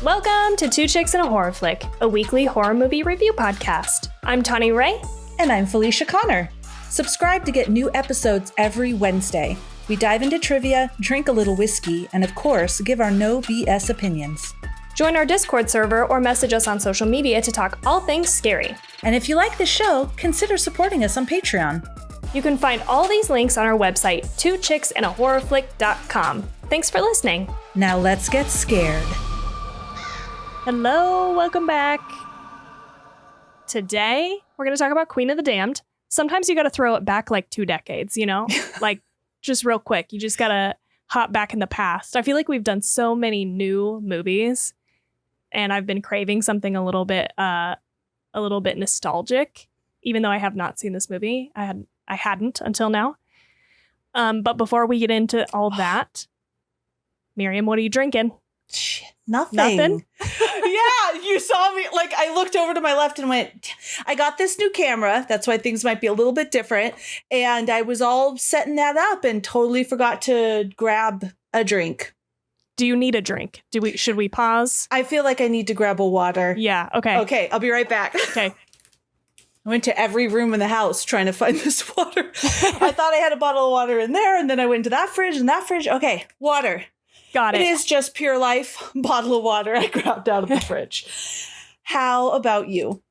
Welcome to Two Chicks and a Horror Flick, a weekly horror movie review podcast. I'm Tawny Ray. And I'm Felicia Connor. Subscribe to get new episodes every Wednesday. We dive into trivia, drink a little whiskey, and of course, give our no BS opinions. Join our Discord server or message us on social media to talk all things scary. And if you like the show, consider supporting us on Patreon. You can find all these links on our website, twochicksandahorrorflick.com. Thanks for listening. Now let's get scared. Hello, welcome back. Today, we're going to talk about Queen of the Damned. Sometimes you got to throw it back like 2 decades, you know? Like, just real quick. You just got to hop back in the past. I feel like we've done so many new movies, and I've been craving something a little bit nostalgic, even though I have not seen this movie. I hadn't until now. But before we get into all that, Miriam, what are you drinking? Nothing? Yeah, you saw me. Like, I looked over to my left and went, I got this new camera. That's why things might be a little bit different. And I was all setting that up and totally forgot to grab a drink. Do you need a drink? Should we pause? I feel like I need to grab a water. Yeah, okay. Okay, I'll be right back. Okay. I went to every room in the house trying to find this water. I thought I had a bottle of water in there, and then I went to that fridge and that fridge. Okay, water. Got it. It is just Pure Life bottle of water I grabbed out of the fridge. How about you?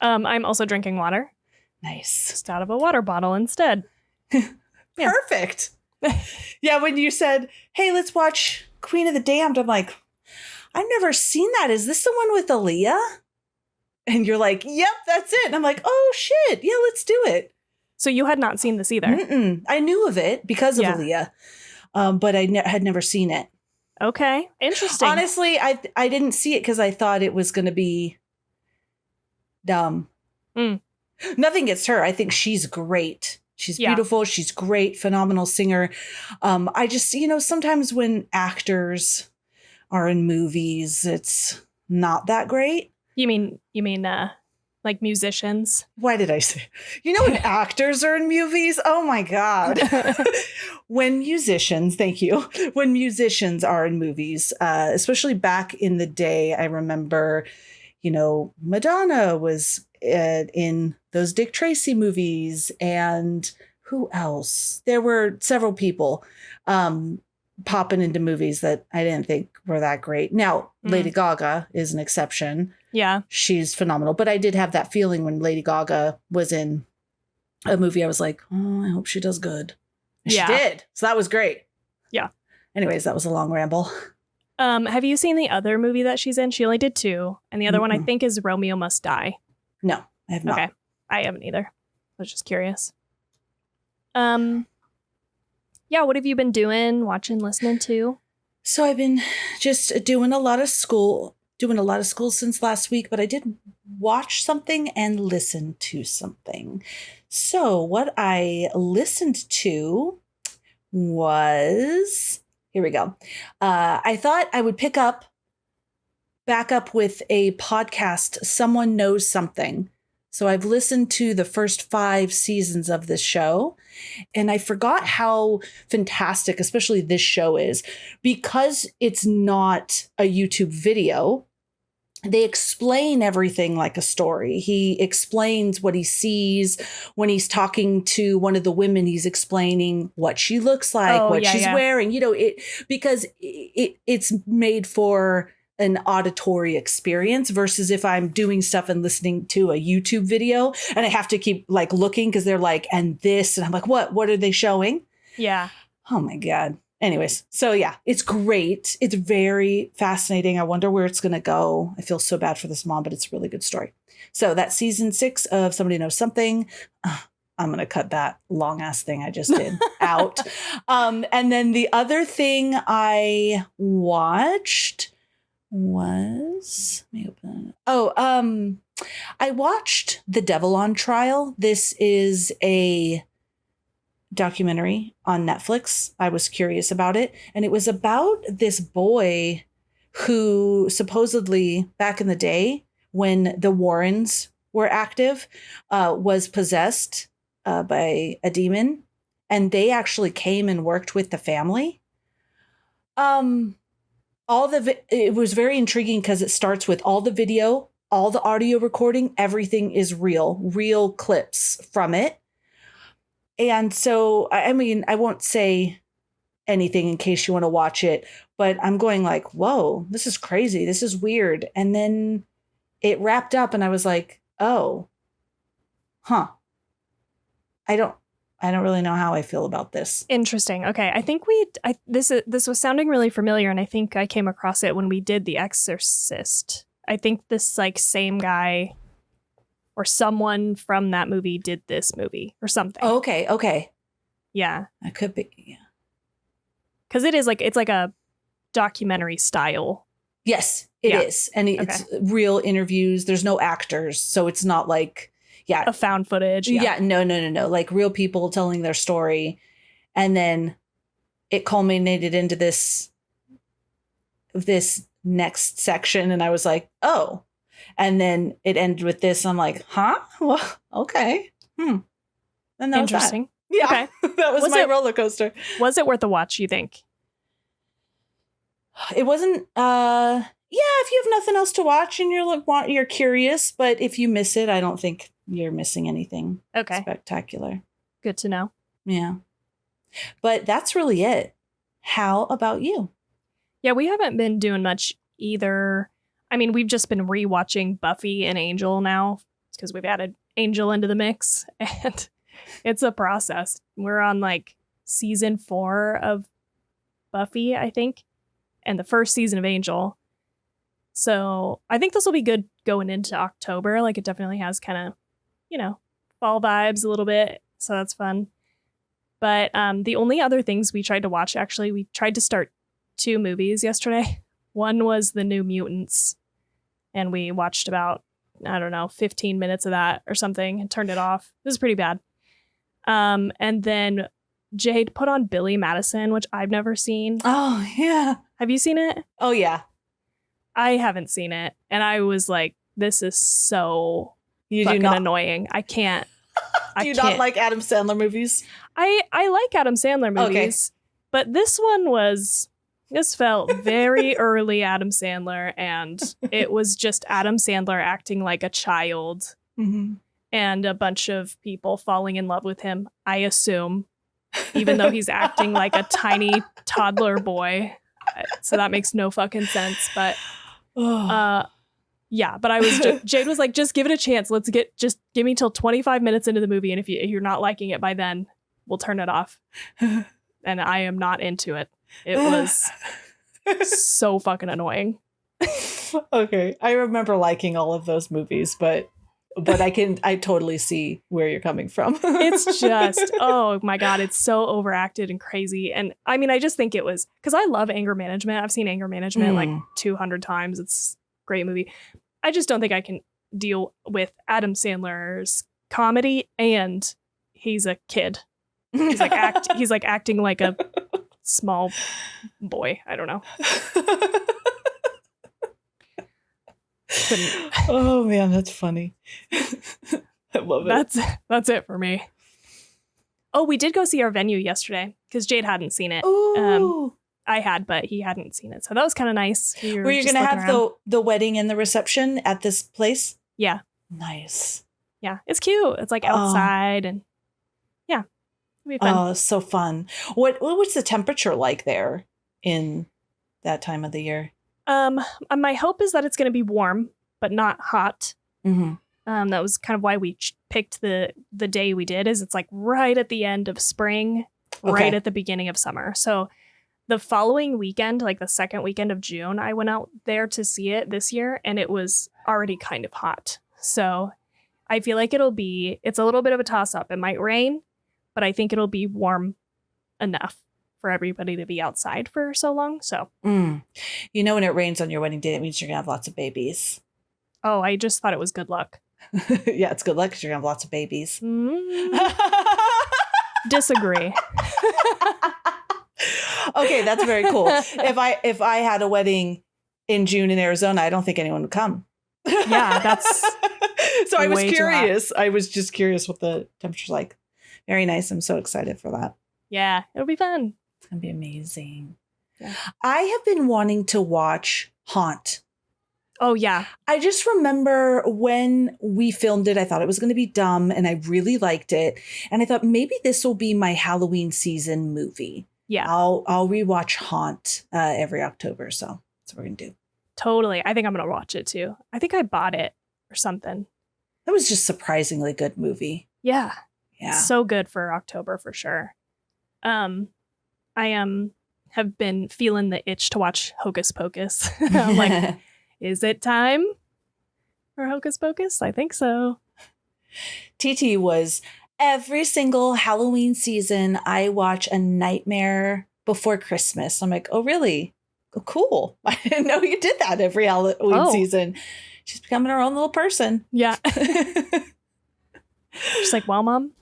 I'm also drinking water. Nice. Just out of a water bottle instead. Yeah. Perfect. Yeah, when you said, hey, let's watch Queen of the Damned, I'm like, I've never seen that. Is this the one with Aaliyah? And you're like, yep, that's it. And I'm like, oh, shit. Yeah, let's do it. So you had not seen this either? Mm-mm. I knew of it because of Aaliyah, but I had never seen it. Okay. Interesting. Honestly, I didn't see it because I thought it was going to be dumb. Nothing against her. I think she's great. She's beautiful. She's great. Phenomenal singer. I just, sometimes when actors are in movies, it's not that great. You mean like musicians? Why did I say? When actors are in movies? Oh my God. When musicians are in movies, especially back in the day, I remember, Madonna was in those Dick Tracy movies, and who else? There were several people popping into movies that I didn't think were that great. Now, Lady Gaga is an exception. Yeah. She's phenomenal. But I did have that feeling when Lady Gaga was in a movie. I was like, oh, I hope she does good. And she did. So that was great. Yeah. Anyways, that was a long ramble. Have you seen the other movie that she's in? She only did 2. And the other one I think is Romeo Must Die. No, I have not. Okay. I haven't either. I was just curious. Yeah, what have you been doing, watching, listening to? So I've been just doing a lot of school since last week, but I did watch something and listen to something. So what I listened to was, here we go. I thought I would back up with a podcast, Someone Knows Something. So I've listened to the first 5 seasons of this show, and I forgot how fantastic, especially this show is, because it's not a YouTube video. They explain everything like a story. He explains what he sees when he's talking to one of the women. He's explaining what she looks like, what she's wearing, because it's made for an auditory experience versus if I'm doing stuff and listening to a YouTube video and I have to keep like looking because they're like, and this, and I'm like, what are they showing? Yeah. Oh my God. Anyways, so yeah, it's great. It's very fascinating. I wonder where it's going to go. I feel so bad for this mom, but it's a really good story. So that's season 6 of Somebody Knows Something. I'm going to cut that long ass thing I just did out. And then the other thing I watched was, let me open it. I watched The Devil on Trial. This is a documentary on Netflix. I was curious about it. And it was about this boy who supposedly back in the day when the Warrens were active, was possessed by a demon. And they actually came and worked with the family. it was very intriguing because it starts with all the video, all the audio recording, everything is real clips from it. And so, I mean, I won't say anything in case you want to watch it, but I'm going like, whoa, this is crazy. This is weird. And then it wrapped up and I was like, oh, huh. I don't really know how I feel about this. Interesting. Okay. I think this was sounding really familiar, and I think I came across it when we did The Exorcist. I think this like same guy or someone from that movie did this movie or something. Oh, okay. Yeah. That could be. Yeah. Because it's like a documentary style. Yes, it is. And it's real interviews. There's no actors. So it's not like, a found footage. Yeah. No. Like real people telling their story. And then it culminated into this next section. And I was like, oh. And then it ended with this. I'm like, huh? Well, okay. And that interesting. Was that. Yeah. Okay. That was my roller coaster. Was it worth a watch, you think? It wasn't, if you have nothing else to watch and you're curious, but if you miss it, I don't think you're missing anything spectacular. Good to know. Yeah. But that's really it. How about you? Yeah, we haven't been doing much either. I mean, we've just been rewatching Buffy and Angel now because we've added Angel into the mix, and it's a process. We're on like season 4 of Buffy, I think, and the first season of Angel. So I think this will be good going into October. Like it definitely has kind of, fall vibes a little bit. So that's fun. But the only other things we tried to watch, actually, we tried to start 2 movies yesterday. One was The New Mutants. And we watched about, 15 minutes of that or something and turned it off. It was pretty bad. And then Jade put on Billy Madison, which I've never seen. Oh, yeah. Have you seen it? Oh, yeah. I haven't seen it. And I was like, this is so fucking annoying. I can't. Do you not like Adam Sandler movies? I like Adam Sandler movies. But this felt very early Adam Sandler. And it was just Adam Sandler acting like a child. Mm-hmm. And a bunch of people falling in love with him, I assume. Even though he's acting like a tiny toddler boy. So that makes no fucking sense. But yeah, but I was Jade was like, just give it a chance. Just give me till 25 minutes into the movie. And if you're not liking it by then, we'll turn it off. And I am not into it. It was so fucking annoying. Okay. I remember liking all of those movies, but I totally see where you're coming from. It's just, oh my God, it's so overacted and crazy. And I mean, I just think it was, because I love Anger Management. I've seen Anger Management like 200 times. It's a great movie. I just don't think I can deal with Adam Sandler's comedy, and he's a kid. He's like acting like a small boy. I don't know. Oh man, that's funny. I love it. That's it for me. Oh, we did go see Our Venue yesterday because Jade hadn't seen it. Ooh. I had, but he hadn't seen it, so that was kind of nice. Were you going to have the wedding and the reception at this place? Yeah. Nice. Yeah, it's cute. It's like outside, and yeah, it'll be fun. Oh, it's so fun. What's the temperature like there in that time of the year? My hope is that it's going to be warm, but not hot. Mm-hmm. That was kind of why we picked the day we did. Is it's like right at the end of spring, right at the beginning of summer. So the following weekend, like the second weekend of June, I went out there to see it this year, and it was already kind of hot. So I feel like it's a little bit of a toss up. It might rain, but I think it'll be warm enough for everybody to be outside for so long. So, when it rains on your wedding day, it means you're going to have lots of babies. Oh, I just thought it was good luck. Yeah, it's good luck because you're going to have lots of babies. Disagree. Okay, that's very cool. If I had a wedding in June in Arizona, I don't think anyone would come. Yeah, that's so I was curious. I was just curious what the temperature's like. Very nice. I'm so excited for that. Yeah, it'll be fun. It's gonna be amazing. Yeah. I have been wanting to watch Haunt. Oh, yeah. I just remember when we filmed it, I thought it was going to be dumb and I really liked it. And I thought maybe this will be my Halloween season movie. Yeah. I'll rewatch Haunt every October. So that's what we're going to do. Totally. I think I'm going to watch it too. I think I bought it or something. That was just surprisingly good movie. Yeah. Yeah. So good for October for sure. I have been feeling the itch to watch Hocus Pocus. I'm like, is it time for Hocus Pocus? I think so. TT was every single Halloween season. I watch A Nightmare Before Christmas. I'm like, oh, really? Oh, cool. I didn't know you did that every Halloween season. She's becoming her own little person. Yeah. She's like, well, Mom,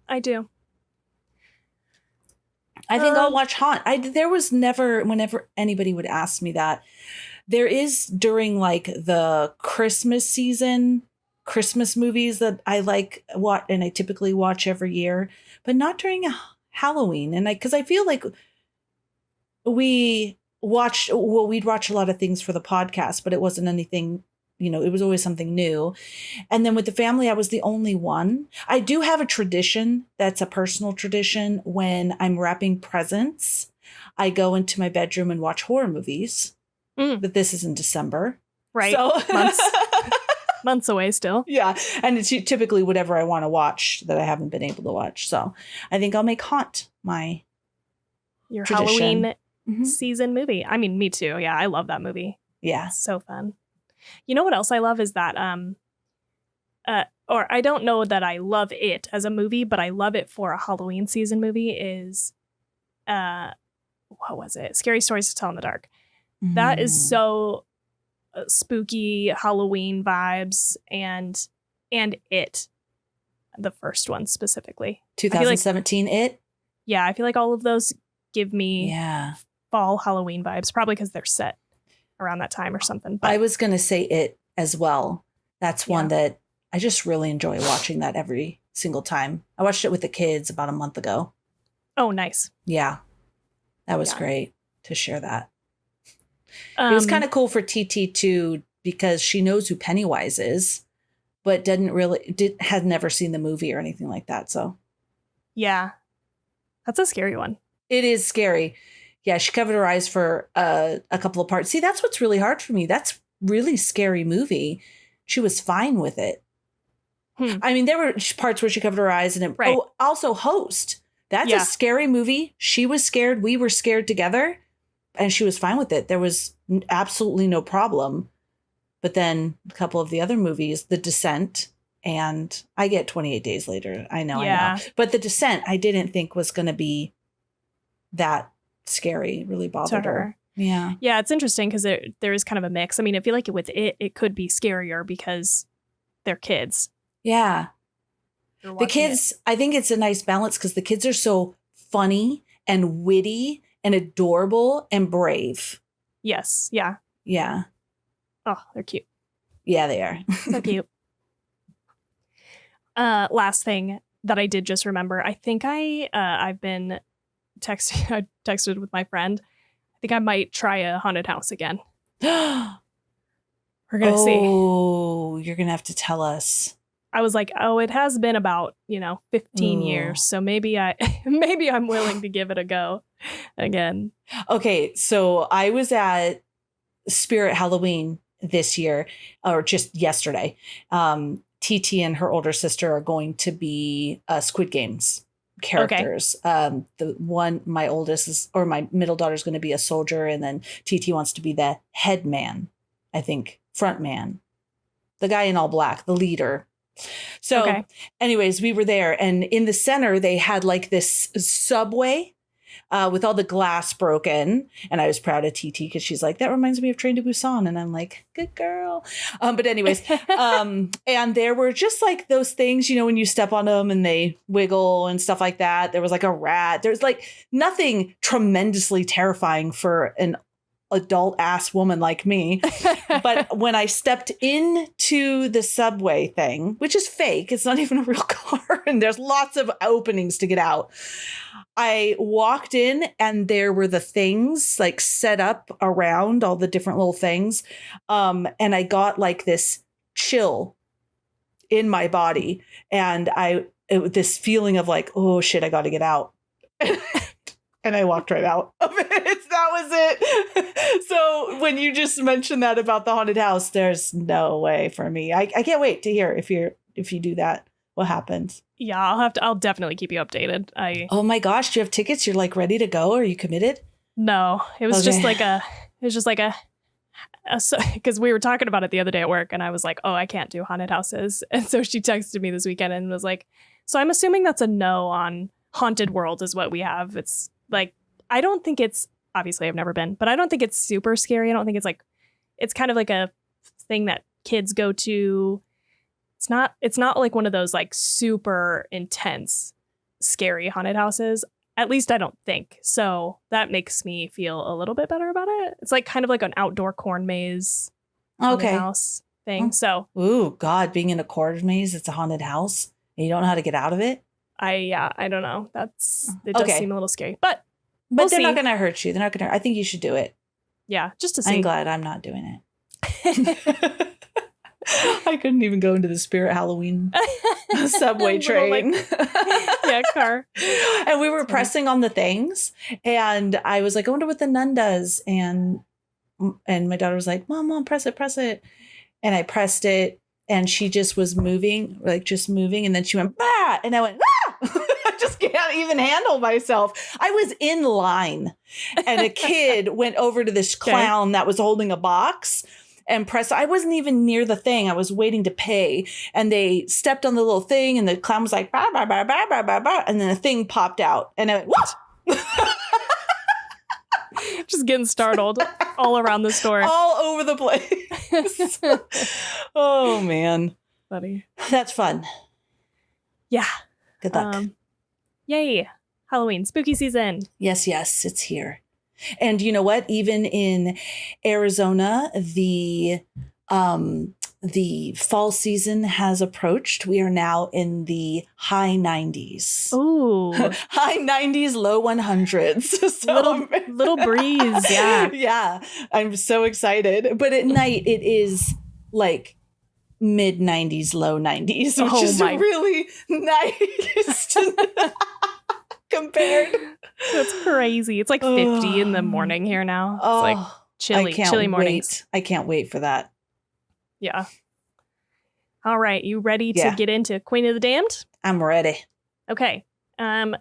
I do. I think I'll watch Haunt. There was never, whenever anybody would ask me that, there is during like the Christmas season, Christmas movies that I like what, and I typically watch every year, but not during Halloween. And because I feel like we'd watch a lot of things for the podcast, but it wasn't anything, it was always something new. And then with the family, I was the only one. I do have a tradition that's a personal tradition. When I'm wrapping presents, I go into my bedroom and watch horror movies. But this is in December. Right. So months away still. Yeah. And it's typically whatever I want to watch that I haven't been able to watch. So I think I'll make Haunt your tradition. Halloween season movie. I mean, me too. Yeah. I love that movie. Yeah. It's so fun. You know what else I love is that, or I don't know that I love it as a movie, but I love it for a Halloween season movie is, what was it? Scary Stories to Tell in the Dark. That is so spooky Halloween vibes and it, the first one specifically. 2017 It? Yeah, I feel like all of those give me fall Halloween vibes, probably because they're set around that time or something. But I was going to say It as well. That's one that I just really enjoy watching that every single time. I watched it with the kids about a month ago. Oh, nice. Yeah. That was great to share that. It was kind of cool for TT too, because she knows who Pennywise is, but had never seen the movie or anything like that. So yeah, that's a scary one. It is scary. Yeah, she covered her eyes for a couple of parts. See, that's what's really hard for me. That's really scary movie. She was fine with it. I mean, there were parts where she covered her eyes and also Host. That's a scary movie. She was scared. We were scared together. And she was fine with it. There was absolutely no problem. But then a couple of the other movies, The Descent, and I get 28 Days Later. I know. But The Descent, I didn't think was going to be that scary. It really bothered her. Yeah. Yeah, it's interesting because there is kind of a mix. I mean, I feel like with it could be scarier because they're kids. Yeah. The kids, I think it's a nice balance because the kids are so funny and witty and adorable and brave. Yes. Yeah. Yeah. Oh, they're cute. Yeah, they are. So cute. Last thing that I did just remember, I think I've been I texted with my friend. I think I might try a haunted house again. We're going to see. Oh, you're going to have to tell us. I was like, it has been about, 15 years. So maybe I'm willing to give it a go again. Okay. So I was at Spirit Halloween this year, or just yesterday. TT and her older sister are going to be Squid Games characters. Okay. My middle daughter is going to be a soldier. And then TT wants to be the head man, I think, front man, the guy in all black, the leader. So anyways, we were there, and in the center, they had like this subway with all the glass broken. And I was proud of TT because she's like, that reminds me of Train to Busan. And I'm like, good girl. But anyways, and there were just like those things, when you step on them and they wiggle and stuff like that. There was like a rat. There's like nothing tremendously terrifying for an adult ass woman like me. But when I stepped into the subway thing, which is fake, it's not even a real car, and there's lots of openings to get out, I walked in and there were the things like set up around all the different little things. And I got like this chill in my body. And this feeling of like, oh shit, I got to get out. And I walked right out of it. That was it. So when you just mentioned that about the haunted house, there's no way for me. I can't wait to hear if you do that, what happens. Yeah, I'll definitely keep you updated. Oh my gosh, do you have tickets? You're like ready to go? Are you committed? No, it was just like because we were talking about it the other day at work and I was like, oh, I can't do haunted houses. And so she texted me this weekend and was like, so I'm assuming that's a no on Haunted World is what we have. It's like, I don't think it's, obviously I've never been, but I don't think it's super scary. I don't think it's kind of like a thing that kids go to. It's not like one of those like super intense, scary haunted houses. At least I don't think. So that makes me feel a little bit better about it. It's like kind of like an outdoor corn maze haunted house thing. So, ooh, God, being in a corn maze, it's a haunted house and you don't know how to get out of it. I don't know. It does seem a little scary, but they're not going to hurt you. I think you should do it. Yeah, just to see. I'm glad I'm not doing it. I couldn't even go into the Spirit Halloween subway train. Car. And we were pressing on the things. And I was like, I wonder what the nun does. And my daughter was like, Mom, press it. And I pressed it. And she just was moving. And then she went, bah! And I went, ah! I just can't even handle myself. I was in line. And a kid went over to this clown that was holding a box. And I wasn't even near the thing. I was waiting to pay. And they stepped on the little thing. And the clown was like, bah, bah, bah, bah, bah, bah, bah. And then a thing popped out. And I went, what? Just getting startled all around the store. All over the place. Oh, man. Funny. That's fun. Yeah. Good luck. Yay. Halloween. Spooky season. Yes. It's here. And you know what? Even in Arizona, the fall season has approached. We are now in the high 90s. Ooh. High 90s, low 100s. So little breeze. Yeah. Yeah. I'm so excited. But at night, it is like mid 90s, low 90s, which is really nice compared. That's crazy. It's like 50 in the morning here now. It's like chilly mornings. I can't wait for that. Yeah. All right. You ready to get into Queen of the Damned? I'm ready. Okay.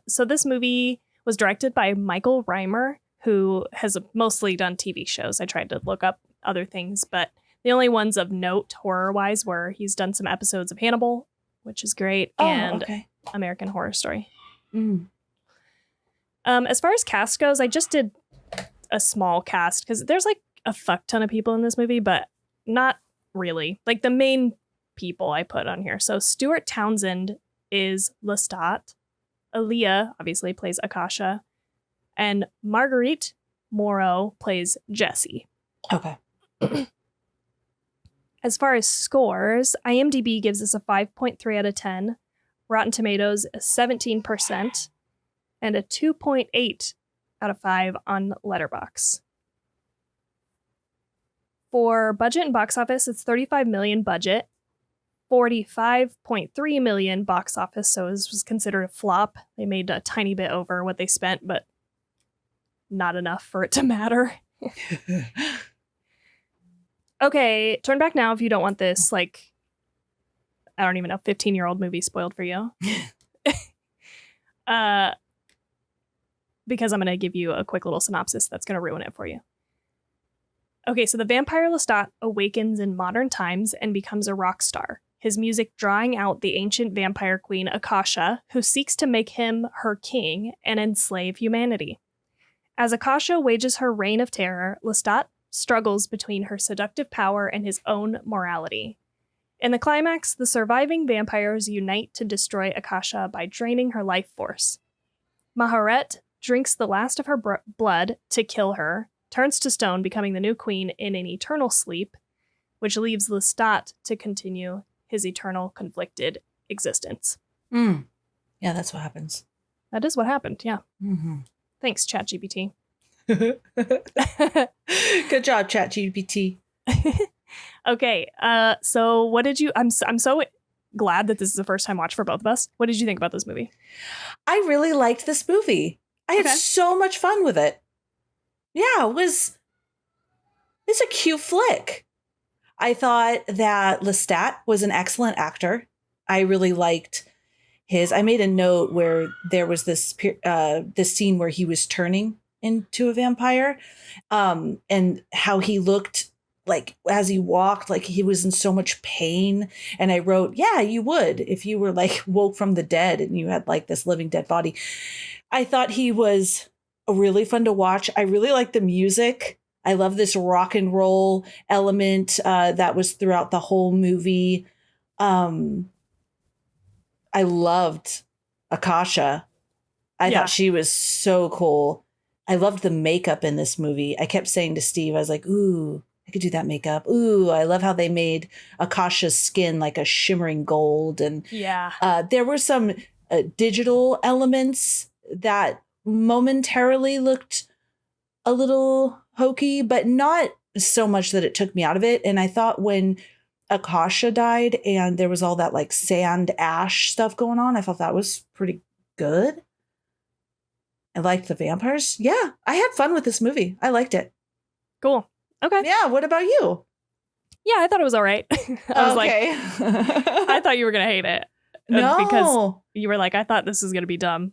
So this movie was directed by Michael Rymer, who has mostly done TV shows. I tried to look up other things, but the only ones of note horror-wise were he's done some episodes of Hannibal, which is great, and American Horror Story. Mm. As far as cast goes, I just did a small cast because there's like a fuck ton of people in this movie, but not really. Like the main people I put on here. So Stuart Townsend is Lestat. Aaliyah obviously plays Akasha. And Marguerite Moreau plays Jessie. Okay. As far as scores, IMDb gives us a 5.3 out of 10. Rotten Tomatoes, a 17%. And a 2.8 out of 5 on Letterboxd. For budget and box office, it's $35 million budget, $45.3 million box office, so this was considered a flop. They made a tiny bit over what they spent, but not enough for it to matter. Okay, turn back now if you don't want this, like, I don't even know, 15-year-old movie spoiled for you. Because I'm going to give you a quick little synopsis that's going to ruin it for you. Okay, so the vampire Lestat awakens in modern times and becomes a rock star, his music drawing out the ancient vampire queen Akasha, who seeks to make him her king and enslave humanity. As Akasha wages her reign of terror, Lestat struggles between her seductive power and his own morality. In the climax, the surviving vampires unite to destroy Akasha by draining her life force. Maharet drinks the last of her blood to kill her, turns to stone, becoming the new queen in an eternal sleep, which leaves Lestat to continue his eternal conflicted existence. Yeah, that's what happens. That is what happened. Yeah. Mm-hmm. Thanks, ChatGPT. Good job, ChatGPT. Okay. So what did you? I'm so glad that this is a first time watch for both of us. What did you think about this movie? I really liked this movie. I had Okay. so much fun with it. Yeah, it's a cute flick. I thought that Lestat was an excellent actor. I really liked I made a note where there was this scene where he was turning into a vampire, and how he looked like as he walked, like he was in so much pain. And I wrote, yeah, you would if you were like woke from the dead and you had like this living dead body. I thought he was really fun to watch. I really liked the music. I love this rock and roll element that was throughout the whole movie. I loved Akasha. I thought she was so cool. I loved the makeup in this movie. I kept saying to Steve, I was like, ooh, I could do that makeup. Ooh, I love how they made Akasha's skin like a shimmering gold. And there were some digital elements that momentarily looked a little hokey, but not so much that it took me out of it. And I thought when Akasha died and there was all that like sand ash stuff going on, I thought that was pretty good. I liked the vampires. Yeah, I had fun with this movie. I liked it. Cool. Okay. Yeah, what about you? Yeah, I thought it was all right. I was like, I thought you were going to hate it. No. Because you were like, I thought this was going to be dumb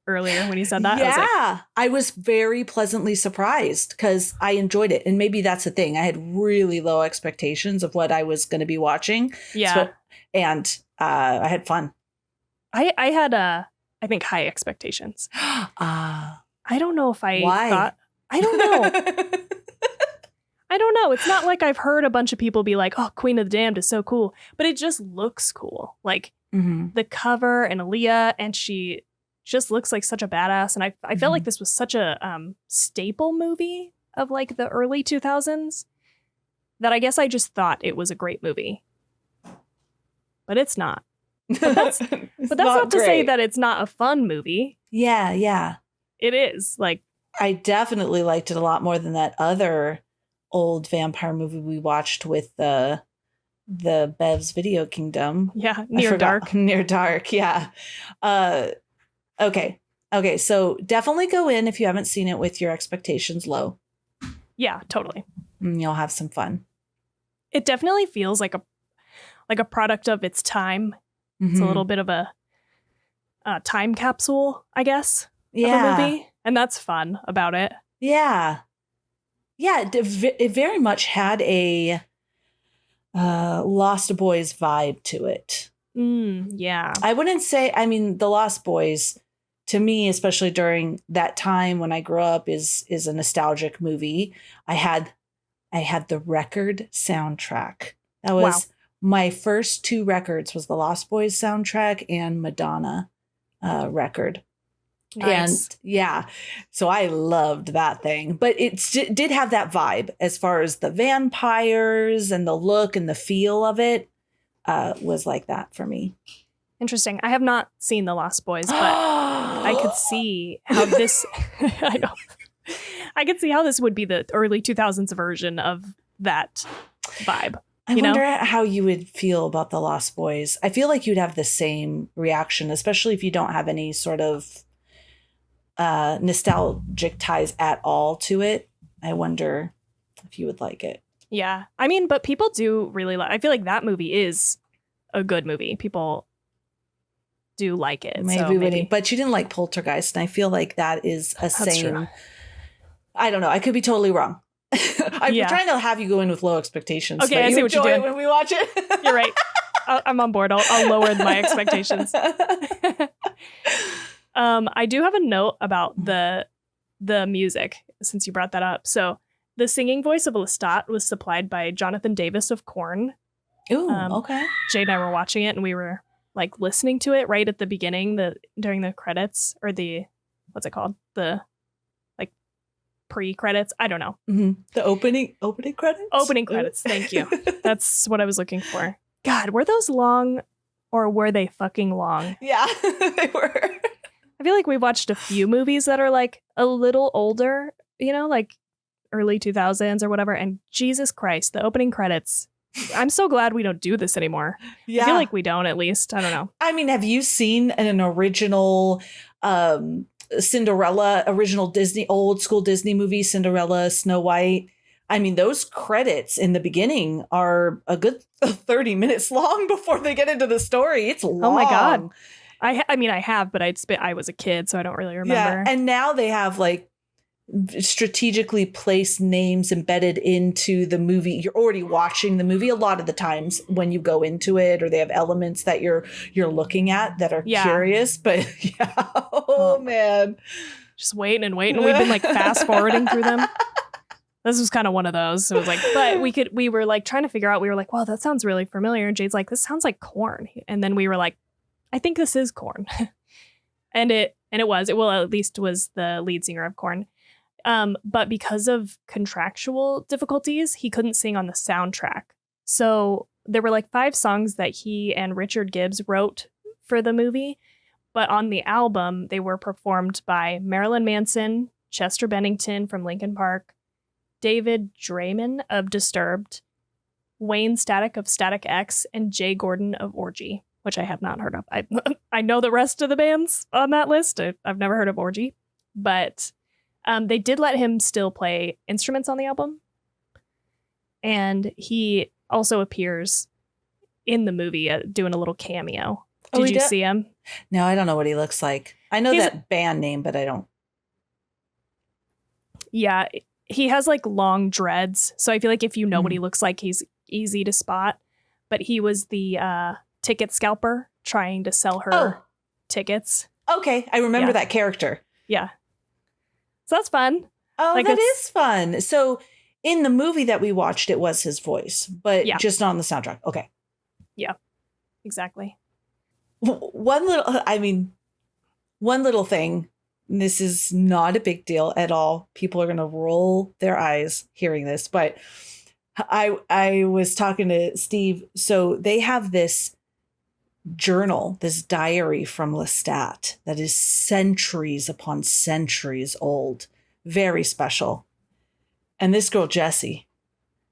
earlier when you said that. Yeah, I was very pleasantly surprised because I enjoyed it. And maybe that's the thing. I had really low expectations of what I was going to be watching. Yeah. And I had fun. I had, I think, high expectations. I don't know if I thought. I don't know. I don't know. It's not like I've heard a bunch of people be like, oh, Queen of the Damned is so cool. But it just looks cool. Like the cover and Aaliyah, and she just looks like such a badass. And I felt like this was such a staple movie of like the early 2000s that I guess I just thought it was a great movie. But it's not. But that's not to say that it's not a fun movie. Yeah, yeah. It is. Like, I definitely liked it a lot more than that other old vampire movie we watched with the Bev's Video Kingdom. Yeah, Near Dark. Near Dark, yeah. Okay, so definitely go in if you haven't seen it with your expectations low. Yeah, totally. And you'll have some fun. It definitely feels like a product of its time. It's a little bit of a time capsule, I guess, of a movie. And that's fun about it. Yeah. Yeah, it very much had a Lost Boys vibe to it. Yeah. I wouldn't say, I mean, The Lost Boys, to me, especially during that time when I grew up, is a nostalgic movie. I had the record soundtrack. That was my first two records was the Lost Boys soundtrack and Madonna record. Nice. And yeah, so I loved that thing. But it did have that vibe as far as the vampires and the look and the feel of it was like that for me. Interesting. I have not seen The Lost Boys, but I could see how this I know. I could see how this would be the early 2000s version of that vibe. I wonder how you would feel about The Lost Boys. I feel like you'd have the same reaction, especially if you don't have any sort of nostalgic ties at all to it. I wonder if you would like it. Yeah. I mean, but people do really I feel like that movie is a good movie. People do like it. Maybe. But you didn't like Poltergeist, and I feel like that is a same. True. I don't know. I could be totally wrong. I'm trying to have you go in with low expectations. Okay, I see what you're doing when we watch it. You're right. I'm on board. I'll lower my expectations. I do have a note about the music, since you brought that up. So the singing voice of Lestat was supplied by Jonathan Davis of Korn. Ooh, okay. Jade and I were watching it, and we were like listening to it right at the beginning, during the credits, or what's it called? The like pre-credits. I don't know. Mm-hmm. The opening credits? Opening credits. Thank you. That's what I was looking for. God, were those long, or were they fucking long? Yeah, they were. I feel like we've watched a few movies that are like a little older, you know, like early 2000s or whatever. And Jesus Christ, the opening credits. I'm so glad we don't do this anymore. Yeah. I feel like we don't, at least. I don't know. I mean, have you seen an original Cinderella, original Disney, old school Disney movie, Cinderella, Snow White? I mean, those credits in the beginning are a good 30 minutes long before they get into the story. It's long. Oh my God. I mean, I have, but I was a kid, so I don't really remember. Yeah, and now they have like strategically placed names embedded into the movie. You're already watching the movie a lot of the times when you go into it, or they have elements that you're looking at that are curious. But yeah, oh man, just waiting and waiting. We've been like fast forwarding through them. This was kind of one of those. It was like, but we were like trying to figure out. We were like, wow, that sounds really familiar. And Jade's like, this sounds like corn. And then we were like, I think this is Korn. and it was. It well, at least was the lead singer of Korn. But because of contractual difficulties, he couldn't sing on the soundtrack. So there were like 5 songs that he and Richard Gibbs wrote for the movie. But on the album, they were performed by Marilyn Manson, Chester Bennington from Linkin Park, David Draymond of Disturbed, Wayne Static of Static X, and Jay Gordon of Orgy, which I have not heard of. I know the rest of the bands on that list. I've never heard of Orgy, but they did let him still play instruments on the album. And he also appears in the movie doing a little cameo. Did you see him? No, I don't know what he looks like. I know that band name, but I don't. Yeah, he has like long dreads. So I feel like if you know what he looks like, he's easy to spot. But he was the ticket scalper trying to sell her tickets. Okay, I remember that character. Yeah. So that's fun. Oh, like that is fun. So in the movie that we watched, it was his voice, but just not on the soundtrack. Okay. Yeah, exactly. One little thing. This is not a big deal at all. People are going to roll their eyes hearing this, but I was talking to Steve. So they have this journal, this diary from Lestat that is centuries upon centuries old, very special. And this girl, Jessie,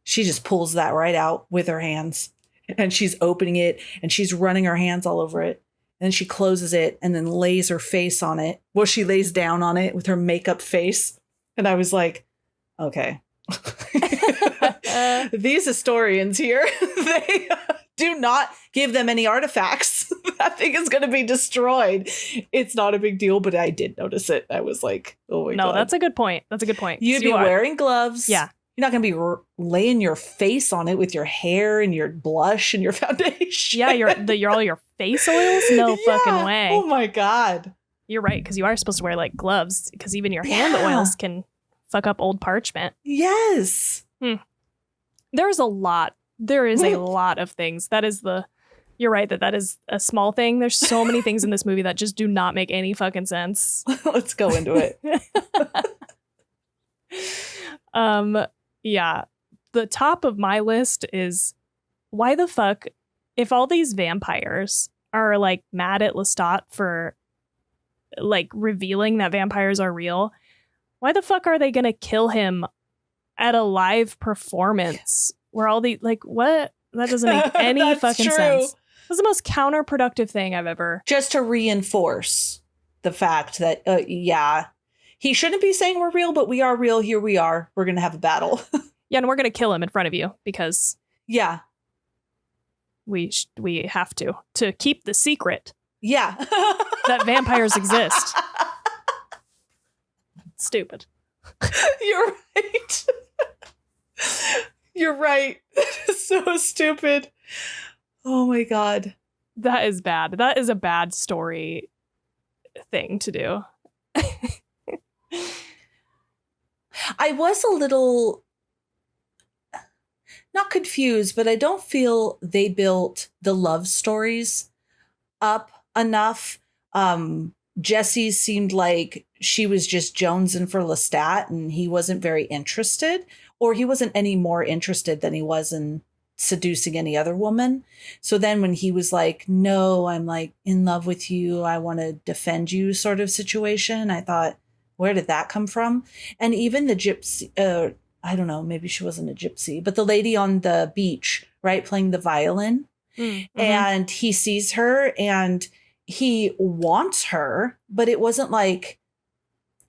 she just pulls that right out with her hands, and she's opening it and she's running her hands all over it. And she closes it and then lays her face on it. Well, she lays down on it with her makeup face. And I was like, okay. These historians here, they do not give them any artifacts. That thing is going to be destroyed. It's not a big deal, but I did notice it. I was like, oh my God. No, that's a good point. That's a good point. You'd be wearing gloves. Yeah. You're not going to be laying your face on it with your hair and your blush and your foundation. Yeah, all your face oils? No fucking way. Oh my God. You're right, because you are supposed to wear like gloves, because even your hand oils can fuck up old parchment. Yes. There's a lot. There is a lot of things. You're right that is a small thing. There's so many things in this movie that just do not make any fucking sense. Let's go into it. Yeah. The top of my list is, why the fuck, if all these vampires are like mad at Lestat for like revealing that vampires are real, why the fuck are they gonna kill him at a live performance where all the like, what? That doesn't make any fucking sense. That's the most counterproductive thing I've ever. Just to reinforce the fact that, he shouldn't be saying we're real, but we are real. Here we are. We're going to have a battle. Yeah, and we're going to kill him in front of you because we have to keep the secret. Yeah. That vampires exist. Stupid. You're right. You're right. So stupid. Oh my God. That is bad. That is a bad story thing to do. I was a little not confused, but I don't feel they built the love stories up enough. Jessie seemed like she was just jonesing for Lestat and he wasn't very interested, or he wasn't any more interested than he was in seducing any other woman. So then when he was like, no, I'm like in love with you, I want to defend you sort of situation, I thought, where did that come from? And even the gypsy, I don't know, maybe she wasn't a gypsy, but the lady on the beach, right, playing the violin, and he sees her and he wants her, but it wasn't like,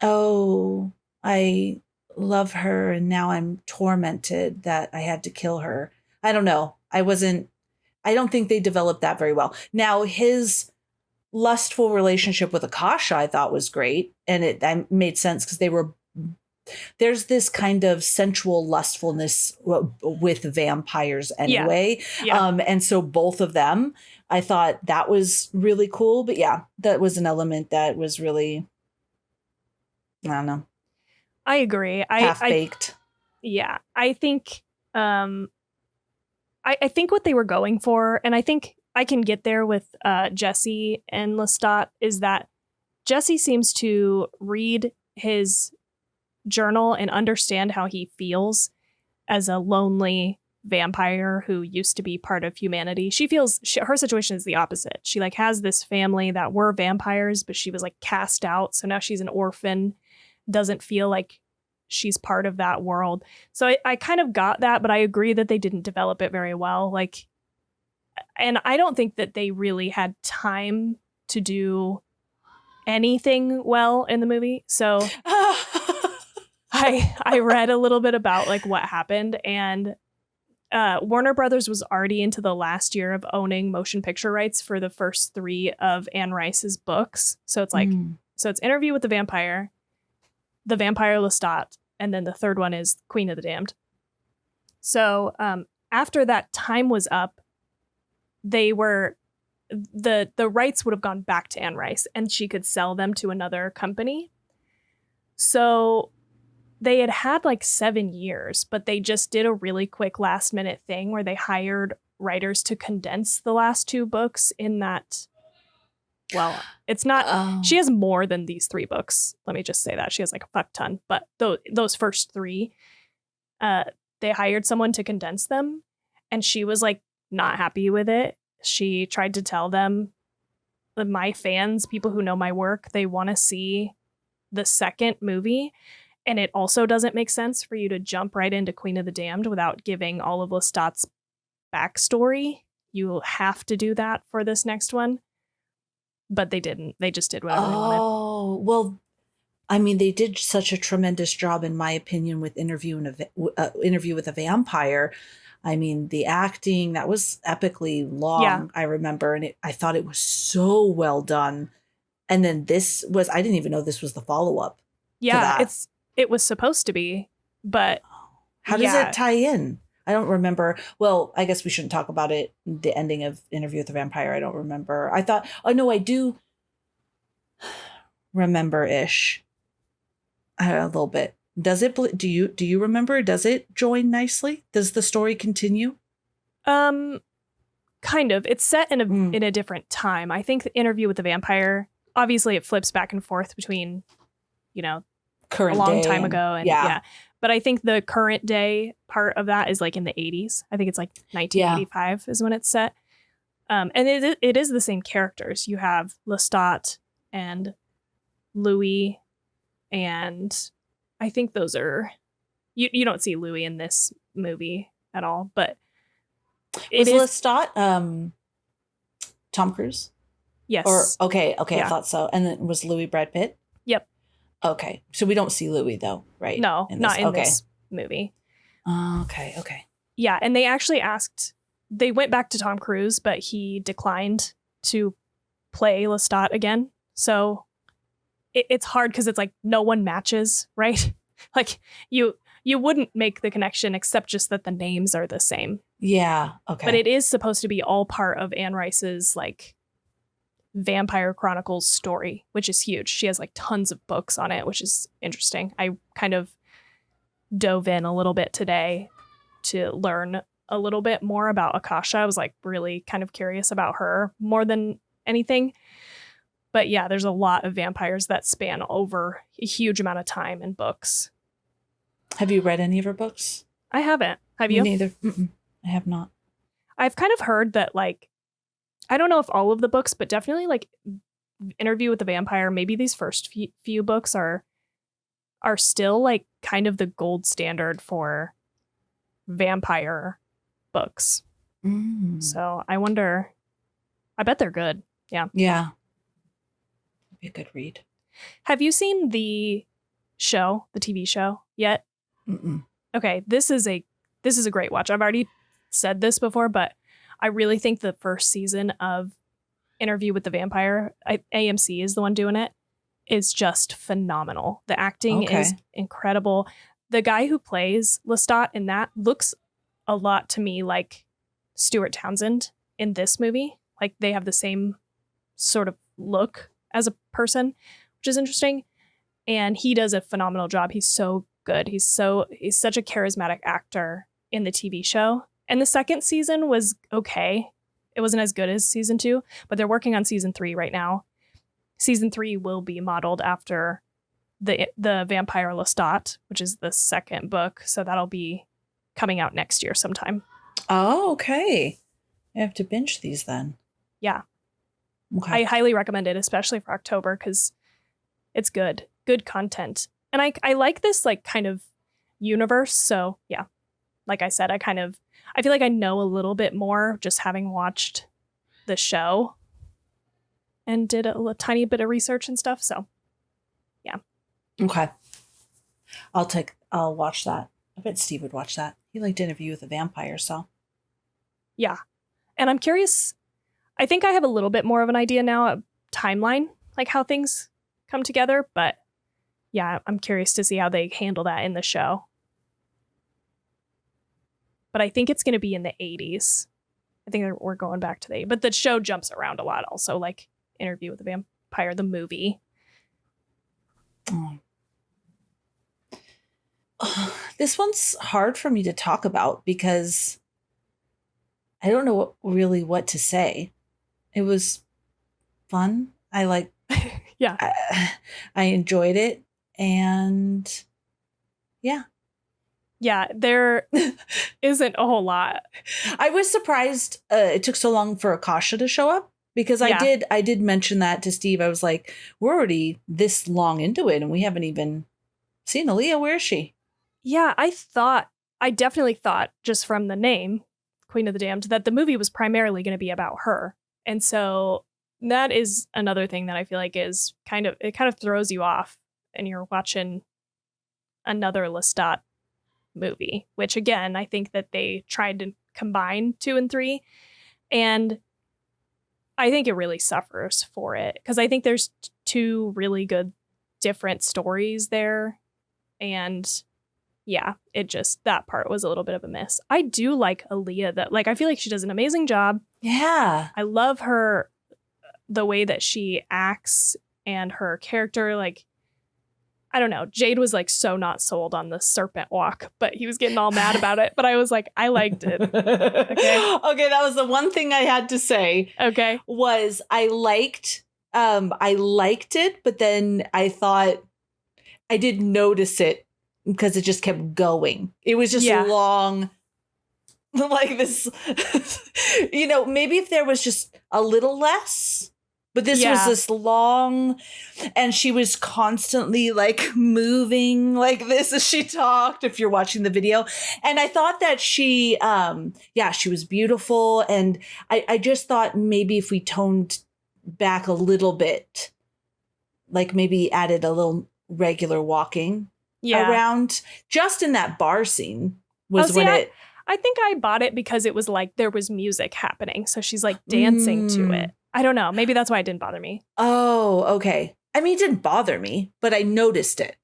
oh, I love her and now I'm tormented that I had to kill her. I don't know. I don't think they developed that very well. Now, his lustful relationship with Akasha, I thought was great. And that made sense because there's this kind of sensual lustfulness with vampires anyway. Yeah. And so both of them, I thought that was really cool. But yeah, that was an element that was really, I don't know. I agree. Half-baked. Yeah. I think I think what they were going for, and I think I can get there with Jesse and Lestat, is that Jesse seems to read his journal and understand how he feels as a lonely vampire who used to be part of humanity. She feels her situation is the opposite. She like has this family that were vampires, but she was like cast out. So now she's an orphan, doesn't feel like she's part of that world. So I kind of got that, but I agree that they didn't develop it very well. Like, and I don't think that they really had time to do anything well in the movie. So I read a little bit about like what happened, and Warner Brothers was already into the last year of owning motion picture rights for the first 3 of Anne Rice's books. So it's like, so it's Interview with the Vampire Lestat, and then the third one is Queen of the Damned. So after that time was up, they were the rights would have gone back to Anne Rice, and she could sell them to another company. So they had like 7 years, but they just did a really quick last minute thing where they hired writers to condense the last 2 books in that. Well, it's not, she has more than these 3 books. Let me just say that. She has like a fuck ton, but those first 3, they hired someone to condense them, and she was like not happy with it. She tried to tell them, my fans, people who know my work, they want to see the second movie. And it also doesn't make sense for you to jump right into Queen of the Damned without giving all of Lestat's backstory. You have to do that for this next one. But they didn't. They just did whatever they wanted. Oh, well, I mean, they did such a tremendous job, in my opinion, with Interview with a Vampire. I mean, the acting, that was epically long, yeah. I remember. And I thought it was so well done. And then I didn't even know this was the follow-up. Yeah, it was supposed to be, but how does it tie in? I don't remember. Well, I guess we shouldn't talk about it. The ending of Interview with the Vampire, I don't remember. I thought, oh no, I do remember-ish a little bit. Does it? Do you remember? Does it join nicely? Does the story continue? Kind of. It's set in a different time. I think the Interview with the Vampire, obviously, it flips back and forth between, current a long day time ago, and yeah. But I think the current day part of that is like in the 80s. I think it's like 1985 is when it's set. And it is the same characters. You have Lestat and Louis, and I think those are, you don't see Louis in this movie at all, but was Lestat Tom Cruise? Yes. Or okay, yeah. I thought so. And then was Louis Brad Pitt? Yep. Okay, so we don't see Louis though, right? No, not in this movie. Okay. Yeah, and they actually they went back to Tom Cruise, but he declined to play Lestat again. So it's hard because it's like no one matches, right? Like you wouldn't make the connection except just that the names are the same. Yeah, okay. But it is supposed to be all part of Anne Rice's like Vampire Chronicles story, which is huge. She has like tons of books on it, which is interesting. I kind of dove in a little bit today to learn a little bit more about Akasha. I was like really kind of curious about her more than anything. But yeah, there's a lot of vampires that span over a huge amount of time in books. Have you read any of her books? I haven't. Have you? Me neither. I have not. I've kind of heard that, like, I don't know if all of the books, but definitely like Interview with the Vampire, maybe these first few books are still like kind of the gold standard for vampire books. So I wonder, I bet they're good. Yeah. Yeah. Be a good read. Have you seen the TV show yet? Mm-mm. Okay, this is a great watch. I've already said this before, but I really think the first season of Interview with the Vampire, AMC is the one doing it, is just phenomenal. The acting is incredible. The guy who plays Lestat in that looks a lot to me like Stuart Townsend in this movie. Like they have the same sort of look as a person, which is interesting. And he does a phenomenal job. He's so good. He's such a charismatic actor in the TV show. And the second season was okay. It wasn't as good as season 2, but they're working on season 3 right now. Season 3 will be modeled after the Vampire Lestat, which is the second book. So that'll be coming out next year sometime. Oh, okay. I have to binge these then. Yeah. Okay. I highly recommend it, especially for October, because it's good content. And I like this like kind of universe. So yeah, like I said, I feel like I know a little bit more just having watched the show and did a tiny bit of research and stuff. So yeah. Okay. I'll watch that. I bet Steve would watch that. He liked Interview with a Vampire, so. Yeah. And I'm curious, I think I have a little bit more of an idea now, a timeline, like how things come together, but yeah, I'm curious to see how they handle that in the show. But I think it's going to be in the 80s. I think we're going back to but the show jumps around a lot also, like Interview with the Vampire, the movie. This one's hard for me to talk about because I don't know what to say. It was fun. I enjoyed it. And yeah. Yeah, there isn't a whole lot. I was surprised it took so long for Akasha to show up because I did mention that to Steve. I was like, we're already this long into it and we haven't even seen Aaliyah. Where is she? Yeah, I definitely thought just from the name, Queen of the Damned, that the movie was primarily going to be about her. And so that is another thing that I feel like is kind of throws you off and you're watching another Lestat movie, which again, I think that they tried to combine 2 and 3. And I think it really suffers for it because I think there's 2 really good different stories there. And yeah, that part was a little bit of a miss. I do like Aaliyah though. Like, I feel like she does an amazing job. Yeah. I love her, the way that she acts and her character. Like, I don't know. Jade was like so not sold on the serpent walk, but he was getting all mad about it. But I was like, I liked it. Okay. Okay. That was the one thing I had to say. Okay. Was I liked it, but then I thought I didn't notice it because it just kept going. It was just long, like this, maybe if there was just a little less, but this was this long and she was constantly like moving like this as she talked, if you're watching the video. And I thought that she was beautiful. And I just thought maybe if we toned back a little bit, like maybe added a little regular walking around just in that bar scene was I think I bought it because it was like there was music happening. So she's like dancing to it. I don't know. Maybe that's why it didn't bother me. Oh, okay. I mean, it didn't bother me, but I noticed it.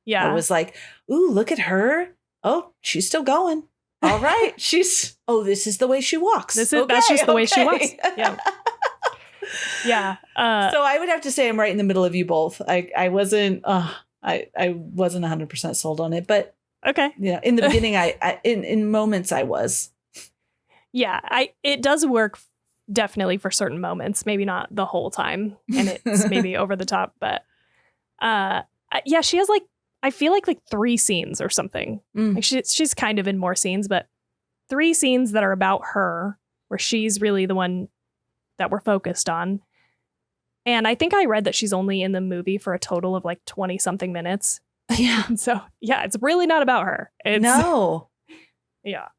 Yeah. I was like, ooh, look at her. Oh, she's still going. All right. This is the way she walks. That's just the way she walks. Yeah. Yeah. So I would have to say I'm right in the middle of you both. I wasn't 100% sold on it, but okay. Yeah. In the beginning, in moments I was. Yeah. It does work definitely for certain moments, maybe not the whole time. And it's maybe over the top, but she has like, I feel like 3 scenes or something. Like she's kind of in more scenes, but 3 scenes that are about her where she's really the one that we're focused on. And I think I read that she's only in the movie for a total of like 20 something minutes. Yeah. So yeah, it's really not about her. No. Yeah.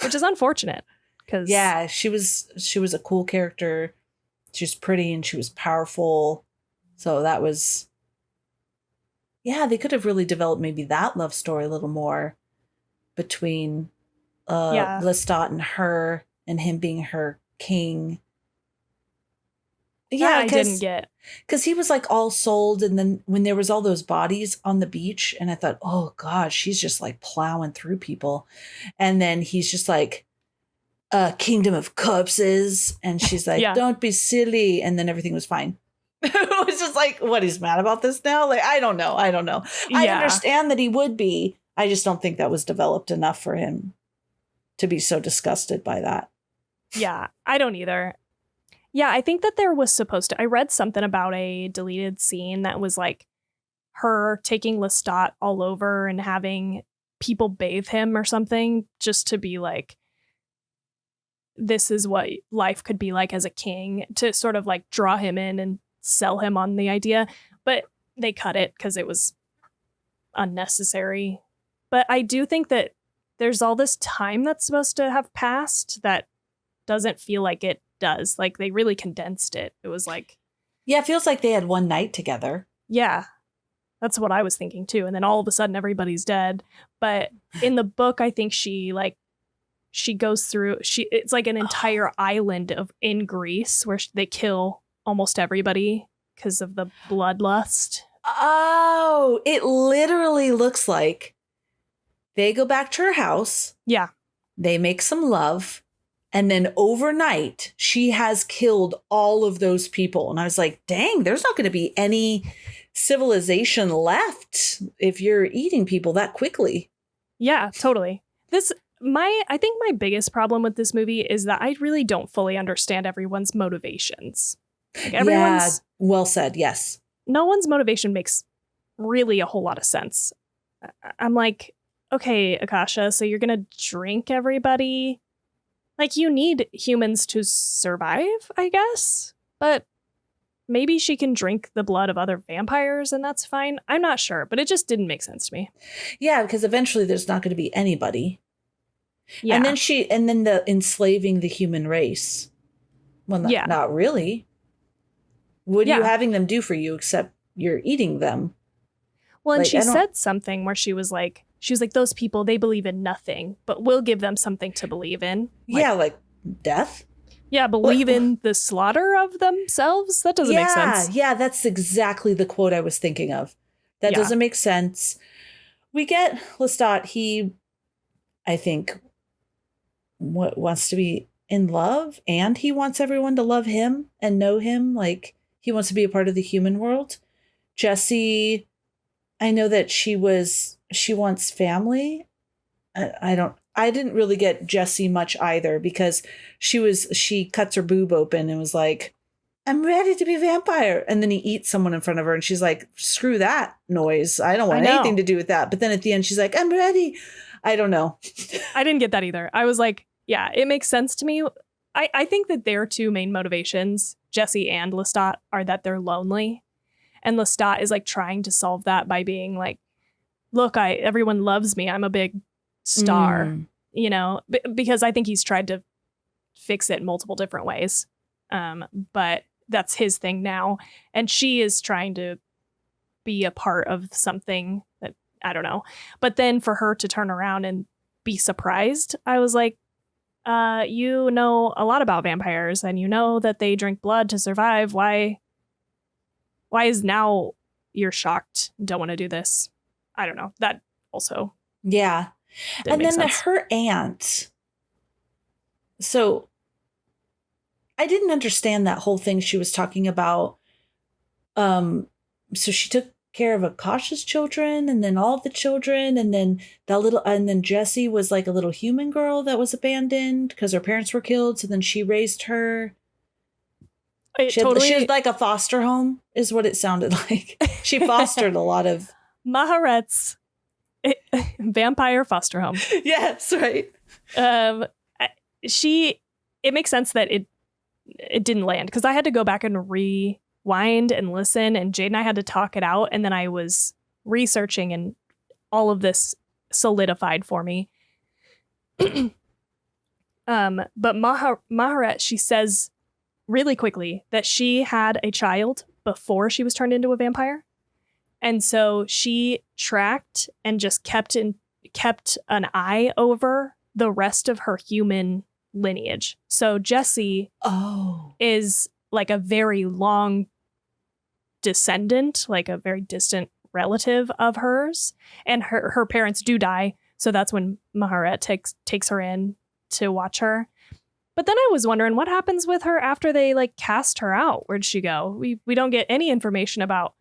Which is unfortunate. Because yeah, she was a cool character. She was pretty and she was powerful. So that was, yeah, they could have really developed maybe that love story a little more between Lestat and her and him being her king. Yeah, I didn't get. Because he was like all sold. And then when there was all those bodies on the beach and I thought, oh God, she's just like plowing through people. And then he's just like, a kingdom of corpses. And she's like, don't be silly. And then everything was fine. It was just like, what, he's mad about this now? Like, I don't know. I understand that he would be. I just don't think that was developed enough for him to be so disgusted by that. Yeah, I don't either. Yeah, I think that there was supposed to, I read something about a deleted scene that was like her taking Lestat all over and having people bathe him or something just to be like, this is what life could be like as a king, to sort of like draw him in and sell him on the idea. But they cut it because it was unnecessary. But I do think that there's all this time that's supposed to have passed that doesn't feel like it does. Like they really condensed it. It was like, yeah, it feels like they had one night together. Yeah, that's what I was thinking too. And then all of a sudden everybody's dead. But in the book, I think she goes through, it's like an entire island in Greece where they kill almost everybody because of the bloodlust. Oh, it literally looks like they go back to her house. Yeah. They make some love. And then overnight, she has killed all of those people. And I was like, dang, there's not going to be any civilization left if you're eating people that quickly. Yeah, totally. I think my biggest problem with this movie is that I really don't fully understand everyone's motivations. Like yeah, well said. Yes. No one's motivation makes really a whole lot of sense. I'm like, okay, Akasha, so you're going to drink everybody? Like, you need humans to survive, I guess. But maybe she can drink the blood of other vampires and that's fine. I'm not sure, but it just didn't make sense to me. Yeah, because eventually there's not going to be anybody. Yeah. And then the enslaving the human race. Well, not really. What are you having them do for you except you're eating them? Well, and she said something where she was like, those people, they believe in nothing, but we'll give them something to believe in. Like death? Yeah, believe in the slaughter of themselves? That doesn't make sense. Yeah, that's exactly the quote I was thinking of. That doesn't make sense. We get Lestat, he, I think, wants to be in love, and he wants everyone to love him and know him. Like, he wants to be a part of the human world. Jessie, I know that she wants family. I didn't really get Jessie much either, because she cuts her boob open and was like, I'm ready to be a vampire. And then he eats someone in front of her and she's like, screw that noise. I don't want anything to do with that. But then at the end, she's like, I'm ready. I don't know. I didn't get that either. I was like, yeah, it makes sense to me. I think that their two main motivations, Jessie and Lestat, are that they're lonely. And Lestat is like trying to solve that by being like, look, everyone loves me. I'm a big star, because I think he's tried to fix it in multiple different ways. But that's his thing now. And she is trying to be a part of something that, I don't know. But then for her to turn around and be surprised, I was like, you know a lot about vampires and you know that they drink blood to survive. Why is now you're shocked and don't want to do this? I don't know. That also. Yeah. And then her aunt. So I didn't understand that whole thing she was talking about. So she took care of Akasha's children and then all the children. And then then Jessie was like a little human girl that was abandoned because her parents were killed. So then she raised her. She was like a foster home is what it sounded like. She fostered a lot of Maharet's vampire foster home. Yes, right. it makes sense that it didn't land, because I had to go back and rewind and listen, and Jade and I had to talk it out, and then I was researching and all of this solidified for me. But Maharet, she says really quickly that she had a child before she was turned into a vampire. And so she tracked and just kept an eye over the rest of her human lineage. So Jessie is like a very long descendant, like a very distant relative of hers. And her parents do die. So that's when Maharet takes her in to watch her. But then I was wondering what happens with her after they like cast her out. Where'd she go? We don't get any information about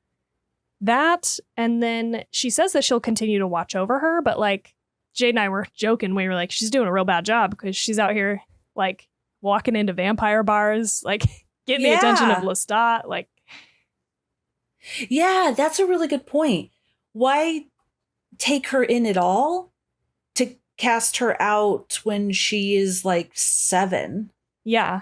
that. And then she says that she'll continue to watch over her, but like Jade and I were joking. We were like, she's doing a real bad job because she's out here like walking into vampire bars, like getting the attention of Lestat. Like, yeah, that's a really good point. Why take her in at all to cast her out when she is like 7? Yeah.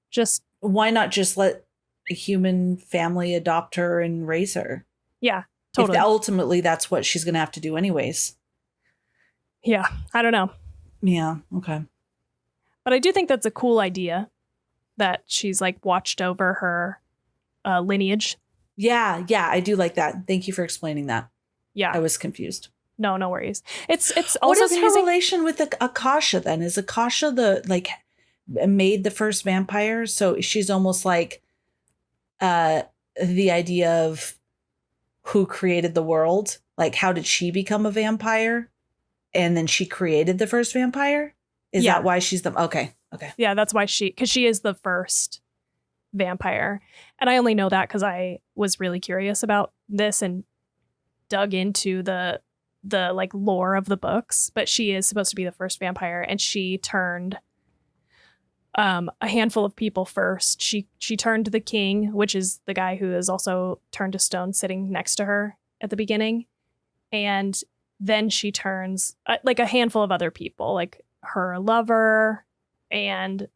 Just why not just let a human family adopt her and raise her? Yeah, totally. If ultimately that's what she's going to have to do anyways. Yeah, I don't know. Yeah, okay. But I do think that's a cool idea that she's like watched over her lineage. Yeah, I do like that. Thank you for explaining that. Yeah. I was confused. No worries. It's also what is confusing. her relation with Akasha then? Is Akasha the like made the first vampire? So she's almost like the idea of who created the world. Like how did she become a vampire? And then she created the first vampire? Is that why she's the okay. Yeah, that's why because she is the first vampire. And I only know that because I was really curious about this and dug into the like lore of the books. But she is supposed to be the first vampire, and she turned a handful of people first. She turned the king, which is the guy who is also turned to stone sitting next to her at the beginning. And then she turns like a handful of other people, like her lover, and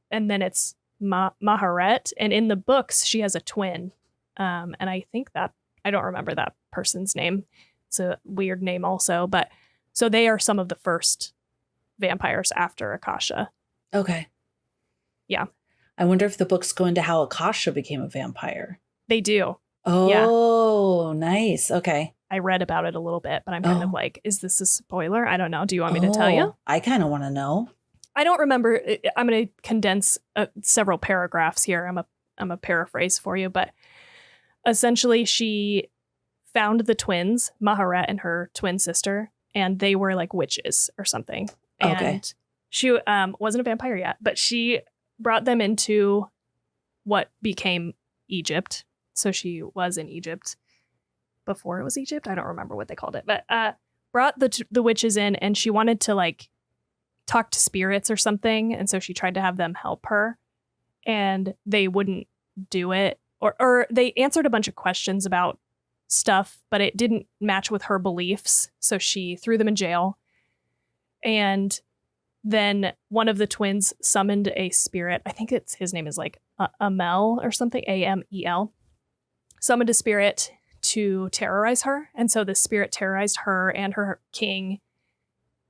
then it's Maharet. And in the books, she has a twin. And I think that I don't remember that person's name. It's a weird name also. But so they are some of the first vampires after Akasha. Okay. Yeah. I wonder if the books go into how Akasha became a vampire. They do. Oh, yeah. Nice. Okay. I read about it a little bit, but I'm kind of like, is this a spoiler? I don't know. Do you want me to tell you? I kind of want to know. I don't remember. I'm going to condense several paragraphs here. I'm a paraphrase for you, but essentially she found the twins, Maharet and her twin sister, and they were like witches or something. And she wasn't a vampire yet, but she brought them into what became Egypt. So she was in Egypt before it was Egypt. I don't remember what they called it, but brought the witches in, and she wanted to like talk to spirits or something. And so she tried to have them help her, and they wouldn't do it. Or they answered a bunch of questions about stuff, but it didn't match with her beliefs. So she threw them in jail. And then one of the twins summoned a spirit. I think his name is like Amel or something, Amel. Summoned a spirit to terrorize her. And so the spirit terrorized her and her king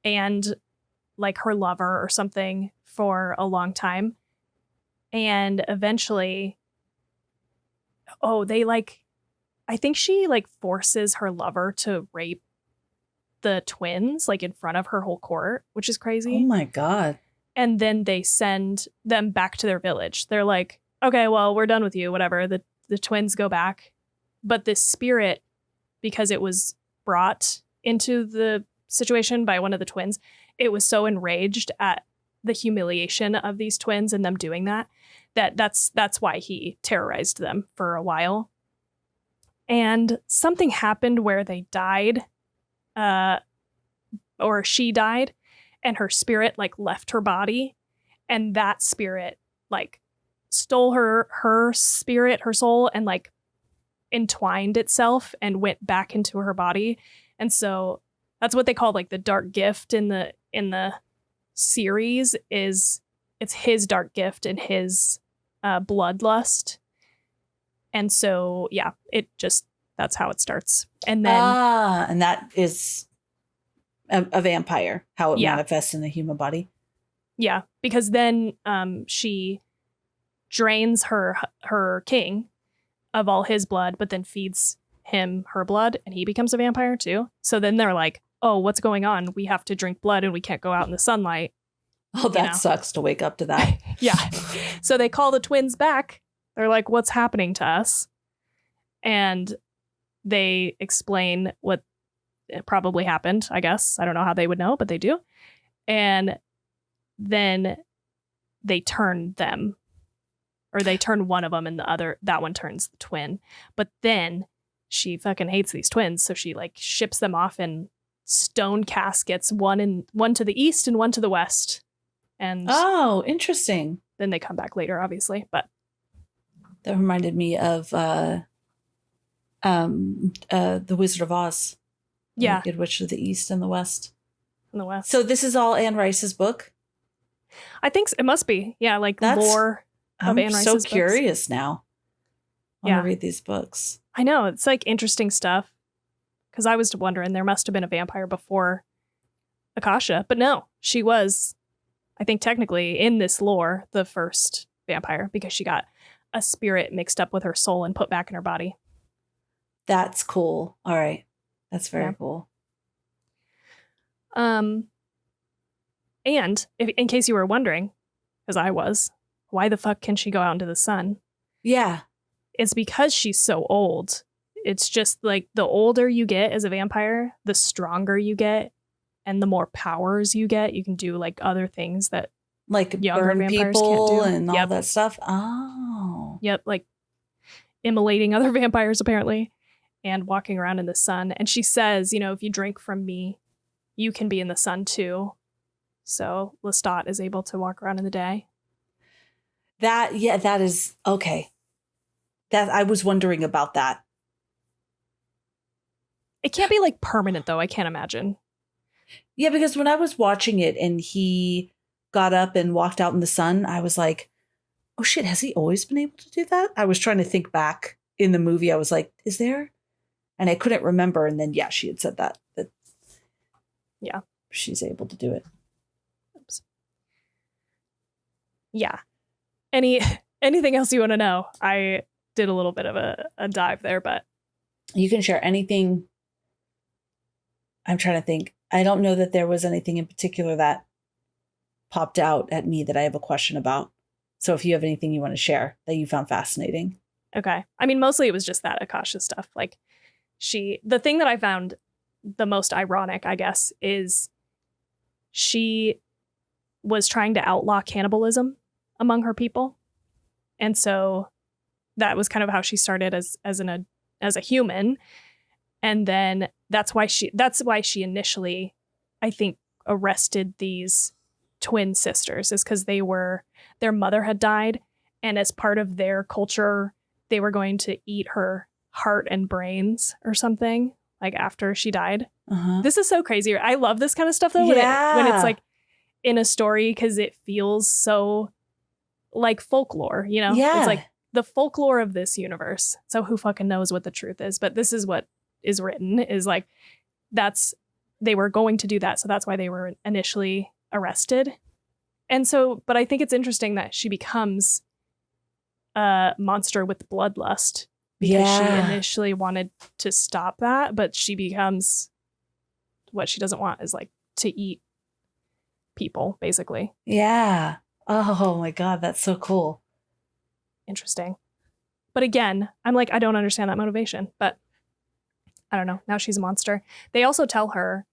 and like her lover or something for a long time. And eventually, I think she like forces her lover to rape the twins like in front of her whole court, which is crazy. Oh my God. And then they send them back to their village. They're like, okay, well, we're done with you, whatever. The twins go back. But this spirit, because it was brought into the situation by one of the twins, it was so enraged at the humiliation of these twins and them doing that's why he terrorized them for a while. And something happened where they died, or she died, and her spirit like left her body, and that spirit like stole her spirit, her soul, and like entwined itself and went back into her body. And so that's what they call like the dark gift in the series it's his dark gift and his bloodlust. And so, yeah, that's how it starts. And then and that is a vampire, how it manifests in the human body. Yeah, because then she drains her king of all his blood, but then feeds him her blood, and he becomes a vampire too. So then they're like, oh, what's going on? We have to drink blood and we can't go out in the sunlight. Oh, that sucks to wake up to that. Yeah. So they call the twins back. They're like, what's happening to us? And they explain what probably happened, I guess. I don't know how they would know, but they do. And then they turn them, or they turn one of them, and that one turns the twin. But then she fucking hates these twins, so she like ships them off in stone caskets, one to the east and one to the west. And interesting. Then they come back later, obviously. But that reminded me of the Wizard of Oz. Yeah, Wicked Witch of the East and the West. In the West. So this is all Anne Rice's book? I think it must be. Yeah, like lore of Anne Rice's books. I'm so curious now. I want to read these books. I know. It's like interesting stuff. Because I was wondering, there must have been a vampire before Akasha. But no, she was, I think technically, in this lore, the first vampire. Because she got a spirit mixed up with her soul and put back in her body. That's cool. All right. That's very cool. And in case you were wondering, because I was, why the fuck can she go out into the sun? Yeah. It's because she's so old. It's just like the older you get as a vampire, the stronger you get and the more powers you get. You can do like other things that like younger burn vampires people can't do. And all that stuff. Oh. Yep. Like immolating other vampires apparently and walking around in the sun. And she says, if you drink from me, you can be in the sun too. So Lestat is able to walk around in the day. That is okay. That I was wondering about that. It can't be like permanent though. I can't imagine. Yeah, because when I was watching it and he got up and walked out in the sun, I was like, oh shit, has he always been able to do that? I was trying to think back in the movie. I was like, is there? And I couldn't remember. And then, she had said that she's able to do it. Oops. Yeah. Anything else you want to know? I did a little bit of a dive there, but you can share anything. I'm trying to think. I don't know that there was anything in particular that popped out at me that I have a question about. So if you have anything you want to share that you found fascinating. Okay. I mean, mostly it was just that Akasha stuff. Like the thing that I found the most ironic, I guess, is she was trying to outlaw cannibalism among her people. And so that was kind of how she started as a human. And then that's why she initially, I think, arrested these twin sisters, is because their mother had died. And as part of their culture, they were going to eat her heart and brains or something, like after she died. Uh-huh. This is so crazy. I love this kind of stuff though, when it's like in a story, because it feels so like folklore, Yeah. It's like the folklore of this universe. So who fucking knows what the truth is? But this is what is written, is like they were going to do that. So that's why they were initially arrested. And so, but I think it's interesting that she becomes a monster with bloodlust because she initially wanted to stop that, but she becomes what she doesn't want is like to eat people, basically. Yeah. Oh my God, that's so cool. Interesting. But again, I'm like, I don't understand that motivation, but I don't know. Now she's a monster. They also tell her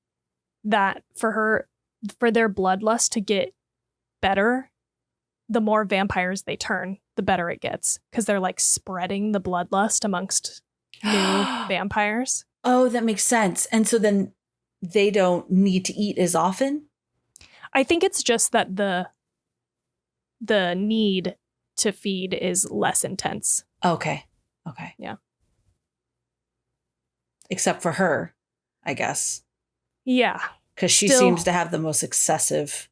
that for their bloodlust to get better, the more vampires they turn, the better it gets, because they're like spreading the bloodlust amongst new vampires. Oh, that makes sense. And so then they don't need to eat as often? I think it's just that the need to feed is less intense. Okay. Yeah. Except for her, I guess. Yeah. Because she seems to have the most excessive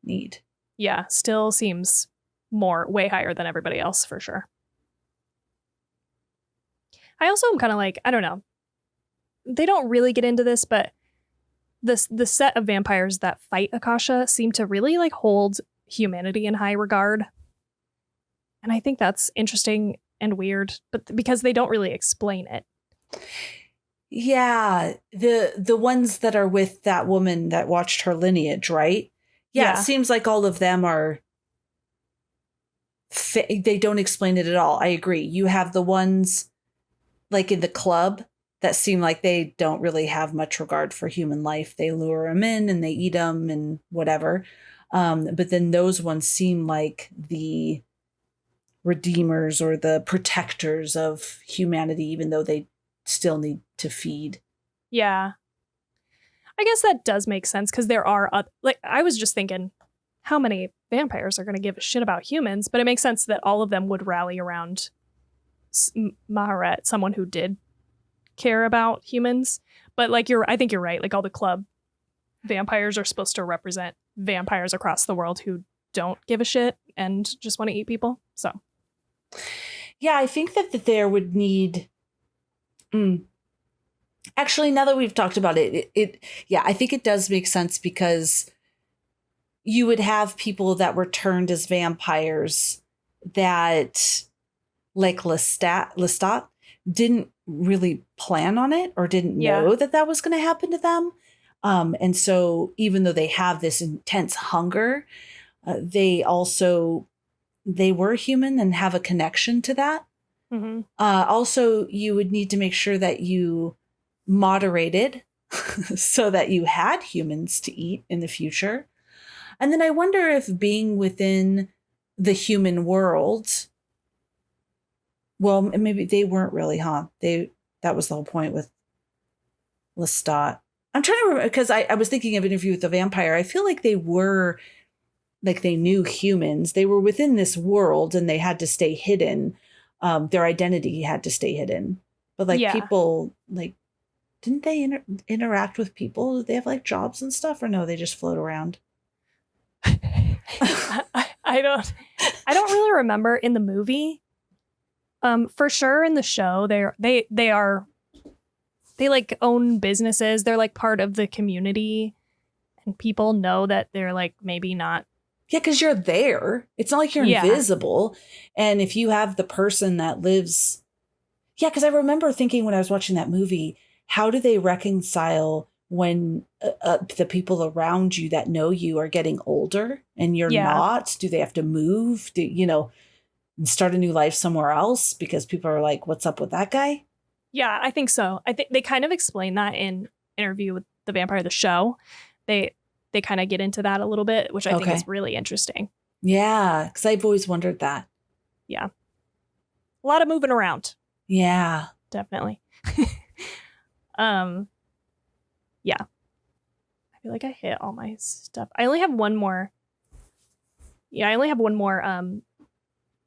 need. Yeah, still seems way higher than everybody else for sure. I also am kind of like, I don't know. They don't really get into this, but the set of vampires that fight Akasha seem to really like hold humanity in high regard. And I think that's interesting and weird, but because they don't really explain it. Yeah, the ones that are with that woman that watched her lineage, right? Yeah, it seems like all of them are they don't explain it at all. I agree. You have the ones like in the club that seem like they don't really have much regard for human life. They lure them in and they eat them and whatever. But then those ones seem like the redeemers or the protectors of humanity, even though they still need to feed. Yeah. I guess that does make sense because there are, like, I was just thinking, how many vampires are going to give a shit about humans? But it makes sense that all of them would rally around Maharet, someone who did care about humans. But like I think you're right. Like all the club vampires are supposed to represent vampires across the world who don't give a shit and just want to eat people. So, yeah, I think that there would need. Actually, now that we've talked about it, yeah, I think it does make sense because you would have people that were turned as vampires that, like Lestat, didn't really plan on it or didn't know that was going to happen to them. And so even though they have this intense hunger, they were human and have a connection to that. Mm-hmm. Also, you would need to make sure that you moderated so that you had humans to eat in the future. And then I wonder if being within the human world, well, maybe they weren't really, huh? That was the whole point with Lestat. I'm trying to remember because I was thinking of Interview with the Vampire. I feel like they were, like they knew humans. They were within this world and they had to stay hidden. Their identity had to stay hidden. But like people, like, didn't they interact with people? Did they have like jobs and stuff, or no? They just float around. I don't really remember in the movie. For sure in the show, they like own businesses. They're like part of the community, and people know that they're like maybe not. Yeah, because you're there. It's not like you're invisible. And if you have the person that lives, because I remember thinking when I was watching that movie, how do they reconcile when the people around you that know you are getting older and you're not? Do they have to move? Start a new life somewhere else because people are like, what's up with that guy? Yeah, I think so. I think they kind of explain that in Interview with the Vampire, the show. They kind of get into that a little bit, which I think is really interesting. Yeah, because I've always wondered that. Yeah. A lot of moving around. Yeah. Definitely. Yeah. I feel like I hit all my stuff. I only have one more. Yeah, I only have one more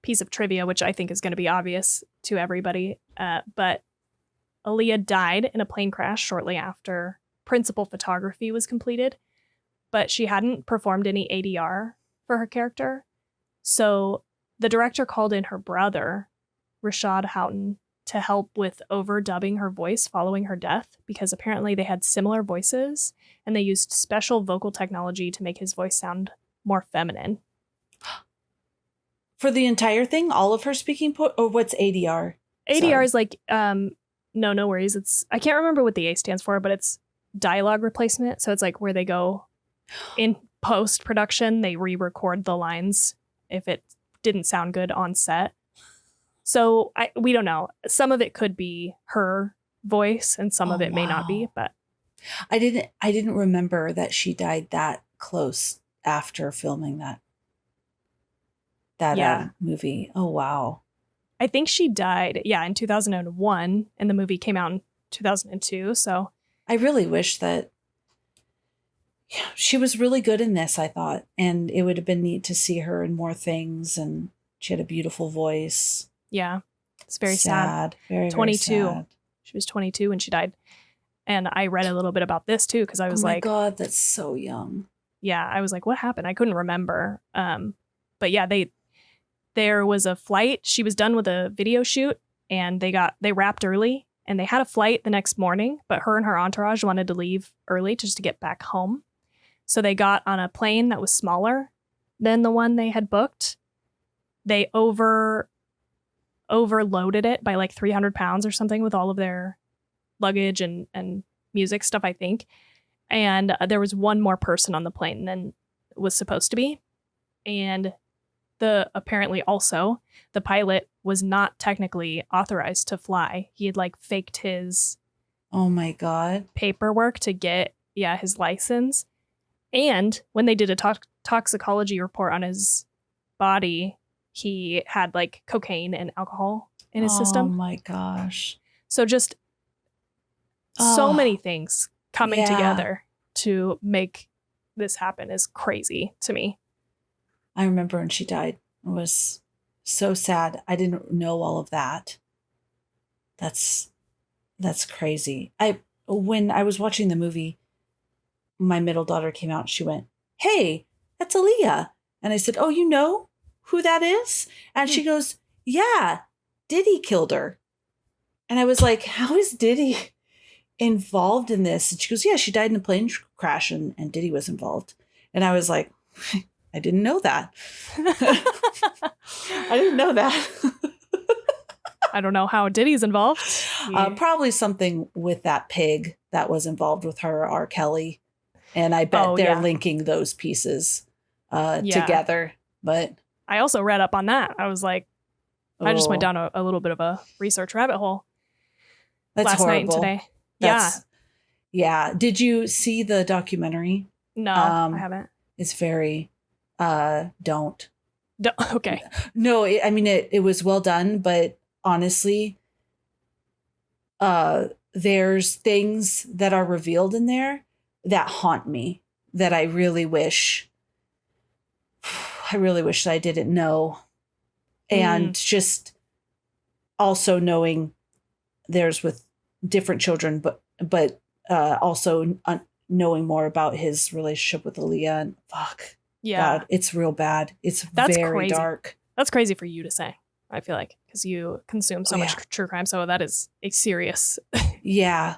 piece of trivia, which I think is going to be obvious to everybody. But Aaliyah died in a plane crash shortly after principal photography was completed, but she hadn't performed any ADR for her character. So the director called in her brother, Rashad Houghton, to help with overdubbing her voice following her death, because apparently they had similar voices and they used special vocal technology to make his voice sound more feminine. For the entire thing, all of her speaking, or what's ADR? ADR is like, no worries. I can't remember what the A stands for, but it's dialogue replacement. So it's like where they go in post-production, they re-record the lines if it didn't sound good on set. So we don't know. Some of it could be her voice and some of it may not be, but I didn't remember that she died that close after filming that movie. Oh, wow. I think she died, in 2001, and the movie came out in 2002. So I really wish that she was really good in this, I thought, and it would have been neat to see her in more things, and she had a beautiful voice. Yeah, it's very sad. Very 22. Very sad. She was 22 when she died. And I read a little bit about this too, because I was like, oh my God, that's so young. yeah, I was like, what happened? I couldn't remember. But yeah, there was a flight. She was done with a video shoot and they wrapped early and they had a flight the next morning, but her and her entourage wanted to leave early just to get back home. So they got on a plane that was smaller than the one they had booked. They overloaded it by like 300 pounds or something with all of their luggage and music stuff, I think. And there was one more person on the plane than was supposed to be. And apparently also the pilot was not technically authorized to fly. He had like faked his Oh my God. paperwork to get his license. And when they did a toxicology report on his body, he had like cocaine and alcohol in his system. Oh my gosh. So just so many things coming yeah. together to make this happen is crazy to me. I remember when she died. It was so sad. I didn't know all of that. That's crazy. When I was watching the movie, my middle daughter came out and she went, "Hey, that's Aaliyah." And I said, "Oh, you know who that is?" And she goes, "Yeah, Diddy killed her." And I was like, "How is Diddy involved in this?" And she goes, "Yeah, she died in a plane crash and Diddy was involved." And I was like, I didn't know that. I didn't know that. I don't know how Diddy's involved. Probably something with that pig that was involved with her, R. Kelly. And I bet they're linking those pieces together. But I also read up on that. I was like, I just went down a little bit of a research rabbit hole last horrible. night and today. Yeah. Did you see the documentary? No, I haven't. It's very, don't. Okay. No, it was well done, but honestly, there's things that are revealed in there that haunt me that I really wish that I didn't know. And just also knowing there's with different children, but also knowing more about his relationship with Aaliyah and fuck. Yeah. God, it's real bad. That's very crazy. Dark. That's crazy for you to say, I feel like, because you consume so much true crime. So that is a serious thing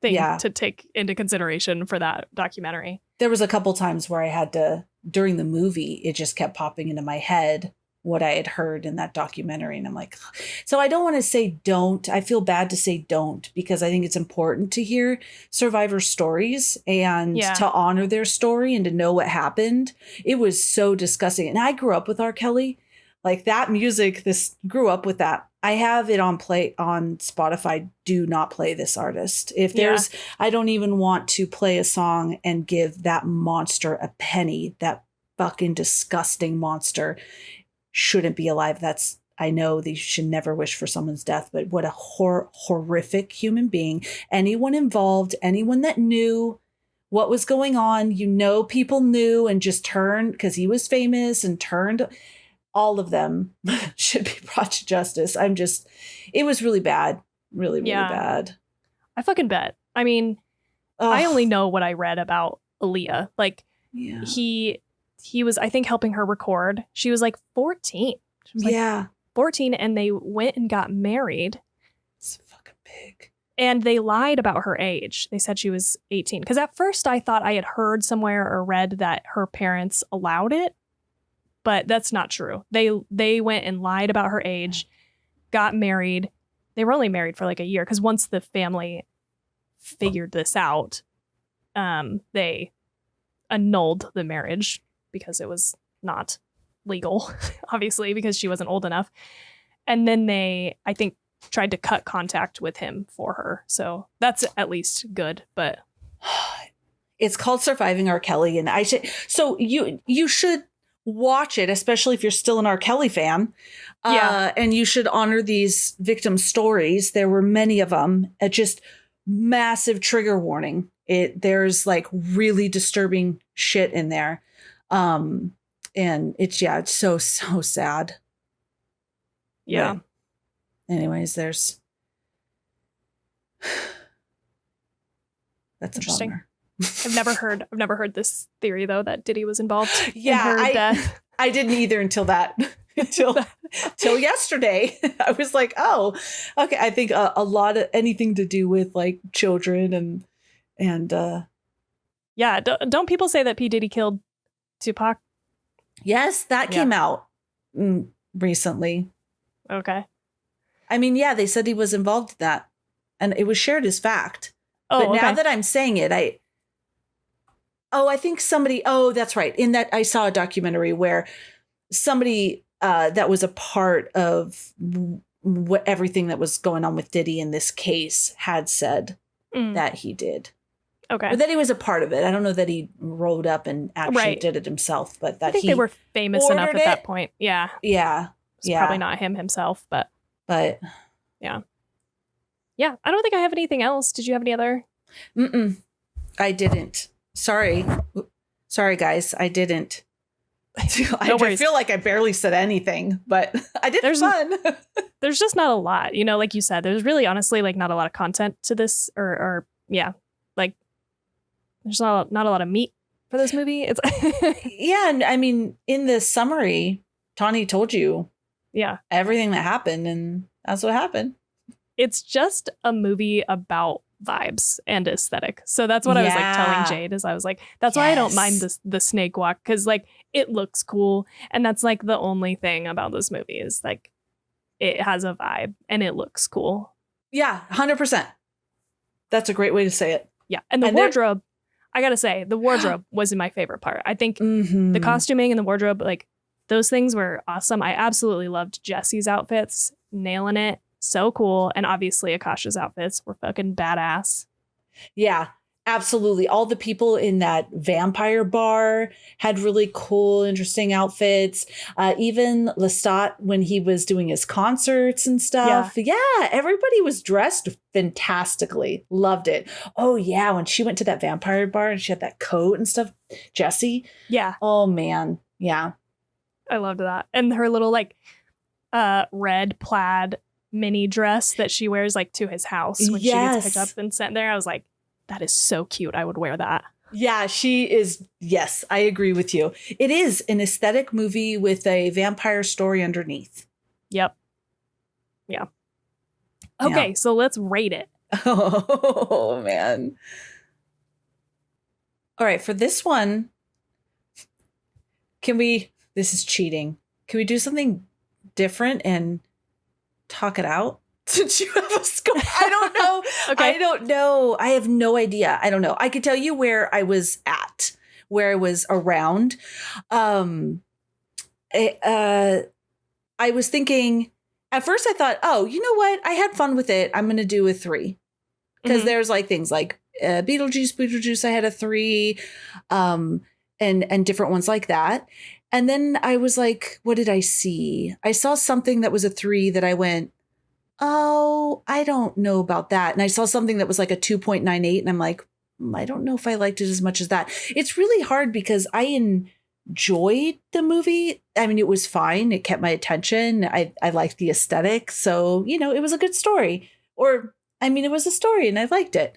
to take into consideration for that documentary. There was a couple times where I had to, during the movie, it just kept popping into my head what I had heard in that documentary. And I'm like, so I don't want to say don't. I feel bad to say don't because I think it's important to hear survivor stories and to honor their story and to know what happened. It was so disgusting. And I grew up with R. Kelly. Like that music, grew up with that. I have it on Spotify. Do not play this artist. If there's, I don't even want to play a song and give that monster a penny. That fucking disgusting monster shouldn't be alive. I know that you should never wish for someone's death, but what a horrific human being. Anyone involved, anyone that knew what was going on, people knew and just turned because he was famous and turned. All of them should be brought to justice. It was really bad. Really, really bad. I fucking bet. I mean, I only know what I read about Aaliyah. Like, he was, I think, helping her record. She was like 14. She was like 14, and they went and got married. It's fucking big. And they lied about her age. They said she was 18. Because at first I thought I had heard somewhere or read that her parents allowed it. But that's not true. They went and lied about her age, got married. They were only married for like a year because once the family figured this out, they annulled the marriage because it was not legal, obviously, because she wasn't old enough. And then they, I think, tried to cut contact with him for her. So that's at least good. But it's called Surviving R. Kelly. And you should watch it, especially if you're still an R. Kelly fan. And you should honor these victim stories. There were many of them. Just massive trigger warning. There's like really disturbing shit in there. And it's so sad. Yeah. But anyways, that's interesting. A I've never heard this theory though that Diddy was involved in Yeah, her death. I didn't either until yesterday. I was like, oh, okay. I think a lot of anything to do with like children and Yeah, don't people say that P. Diddy killed Tupac? yes, that came out recently. Okay. I mean, yeah, they said he was involved in that, and it was shared as fact. Oh, but now okay. that I'm saying it, I think somebody, that's right. In that, I saw a documentary where somebody that was a part of what everything that was going on with Diddy in this case had said that he did. Okay. Or that he was a part of it. I don't know that he rolled up and actually did it himself, but that I think they were famous enough at that point. Yeah. Yeah. It's probably not him himself, but yeah. Yeah. I don't think I have anything else. Did you have any other? I didn't. Sorry, guys. I didn't. I feel like I barely said anything, but I did fun. There's just not a lot, like you said, there's really honestly like not a lot of content to this or like there's not a lot of meat for this movie. It's yeah. And I mean, in the summary, Tawny told you everything that happened, and that's what happened. It's just a movie about vibes and aesthetic. So that's what I was like telling Jade is I was like, that's why I don't mind the snake walk, because like it looks cool. And that's like the only thing about this movie is like it has a vibe and it looks cool. Yeah, 100%. That's a great way to say it. Yeah. And the wardrobe, I gotta say, the wardrobe wasn't my favorite part. I think the costuming and the wardrobe, like those things were awesome. I absolutely loved Jesse's outfits, nailing it. So cool. And obviously Akasha's outfits were fucking badass. Yeah, absolutely. All the people in that vampire bar had really cool, interesting outfits. Even Lestat, when he was doing his concerts and stuff. Yeah, everybody was dressed fantastically. Loved it. Oh, yeah. When she went to that vampire bar and she had that coat and stuff. Jessie. Yeah. Oh, man. Yeah. I loved that. And her little like red plaid mini dress that she wears like to his house when she gets picked up and sent there. I was like, that is so cute. I would wear that. Yeah, she is. Yes, I agree with you. It is an aesthetic movie with a vampire story underneath. Yep. Yeah. Okay, so let's rate it. Oh, man. All right, for this one, this is cheating. Can we do something different and talk it out? Since you have a score, I don't know. Okay. I don't know. I have no idea. I don't know. I could tell you where I was at, where I was around. I was thinking at first. I thought, oh, you know what? I had fun with it. I'm going to do a 3 because there's like things like Beetlejuice. I had a 3, and different ones like that. And then I was like, what did I see? I saw something that was a 3 that I went, oh, I don't know about that. And I saw something that was like a 2.98 and I'm like, I don't know if I liked it as much as that. It's really hard because I enjoyed the movie. I mean, it was fine. It kept my attention. I liked the aesthetic. So, it was a good story. It was a story and I liked it.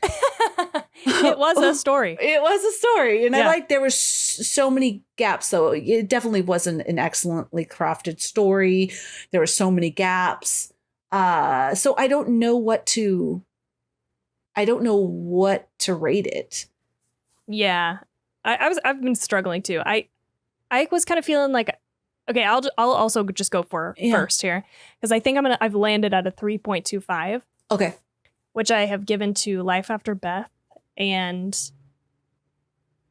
It was a story. It was a story. And I liked there were so many gaps. So it definitely wasn't an excellently crafted story. There were so many gaps. So I don't know what to rate it. Yeah. I've been struggling too. I was kind of feeling like, okay, I'll also just go for first here. Because I think I've landed at a 3.25. Okay. Which I have given to Life After Beth and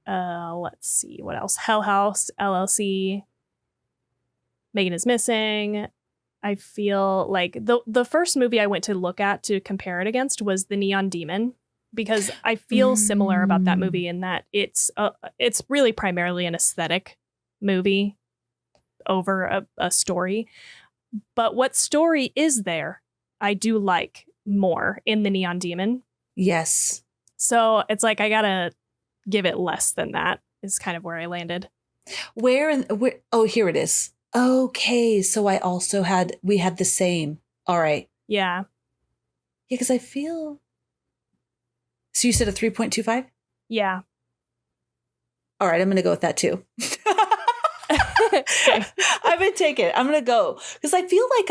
let's see what else. Hell House, LLC, Megan is Missing. I feel like the first movie I went to look at to compare it against was The Neon Demon, because I feel similar about that movie in that it's really primarily an aesthetic movie over a story. But what story is there I do like more in The Neon Demon. Yes. So it's like I gotta give it less than that is kind of where I landed. Where? Oh, here it is. Okay, so we had the same. All right. Yeah. Yeah, because I feel. So you said a 3.25? Yeah. All right, I'm going to go with that too. Okay. I'm going to take it. I'm going to go because I feel like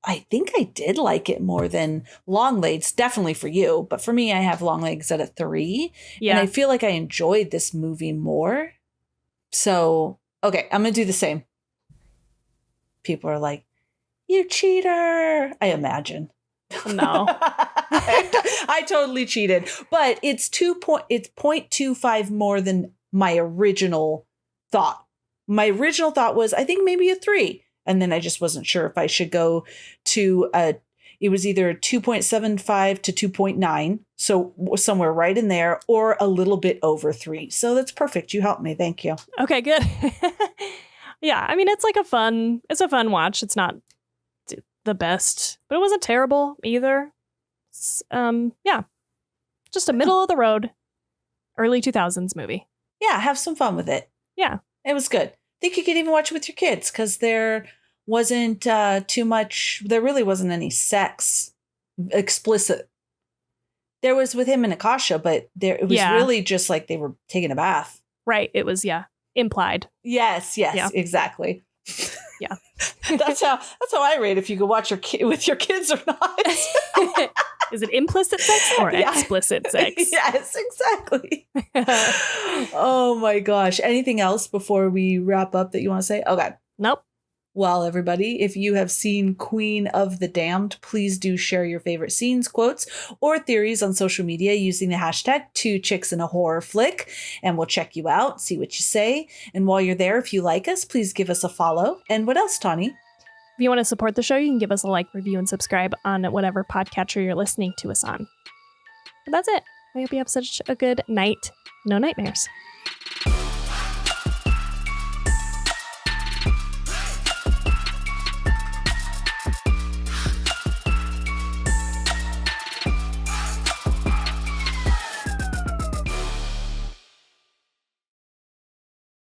I think I did like it more than long legs, definitely for you. But for me, I have long legs at a 3. Yeah. And I feel like I enjoyed this movie more. So, okay, I'm going to do the same. People are like, you cheater. I imagine. No. I totally cheated. But it's 0.25 more than my original thought. My original thought was, I think maybe a 3. And then I just wasn't sure if I should go to it was either 2.75 to 2.9. So somewhere right in there or a little bit over 3. So that's perfect. You helped me. Thank you. Okay, good. Yeah, I mean, it's a fun watch. It's not the best, but it wasn't terrible either. Yeah, just a middle of the road, early 2000s movie. Yeah, have some fun with it. Yeah. It was good. I think you could even watch it with your kids because there wasn't too much. There really wasn't any sex explicit. There was with him and Akasha, but it was really just like they were taking a bath. Right. It was, implied. Yes, exactly. Yeah. That's how I rate if you could watch with your kids or not. Is it implicit sex or explicit sex? Yes, exactly. Oh my gosh. Anything else before we wrap up that you want to say? Okay. Nope. Well, everybody, if you have seen Queen of the Damned, please do share your favorite scenes, quotes, or theories on social media using the hashtag 2ChicksInAHorrorFlick, and we'll check you out, see what you say. And while you're there, if you like us, please give us a follow. And what else, Tawny? If you want to support the show, you can give us a like, review, and subscribe on whatever podcatcher you're listening to us on. But that's it. I hope you have such a good night. No nightmares.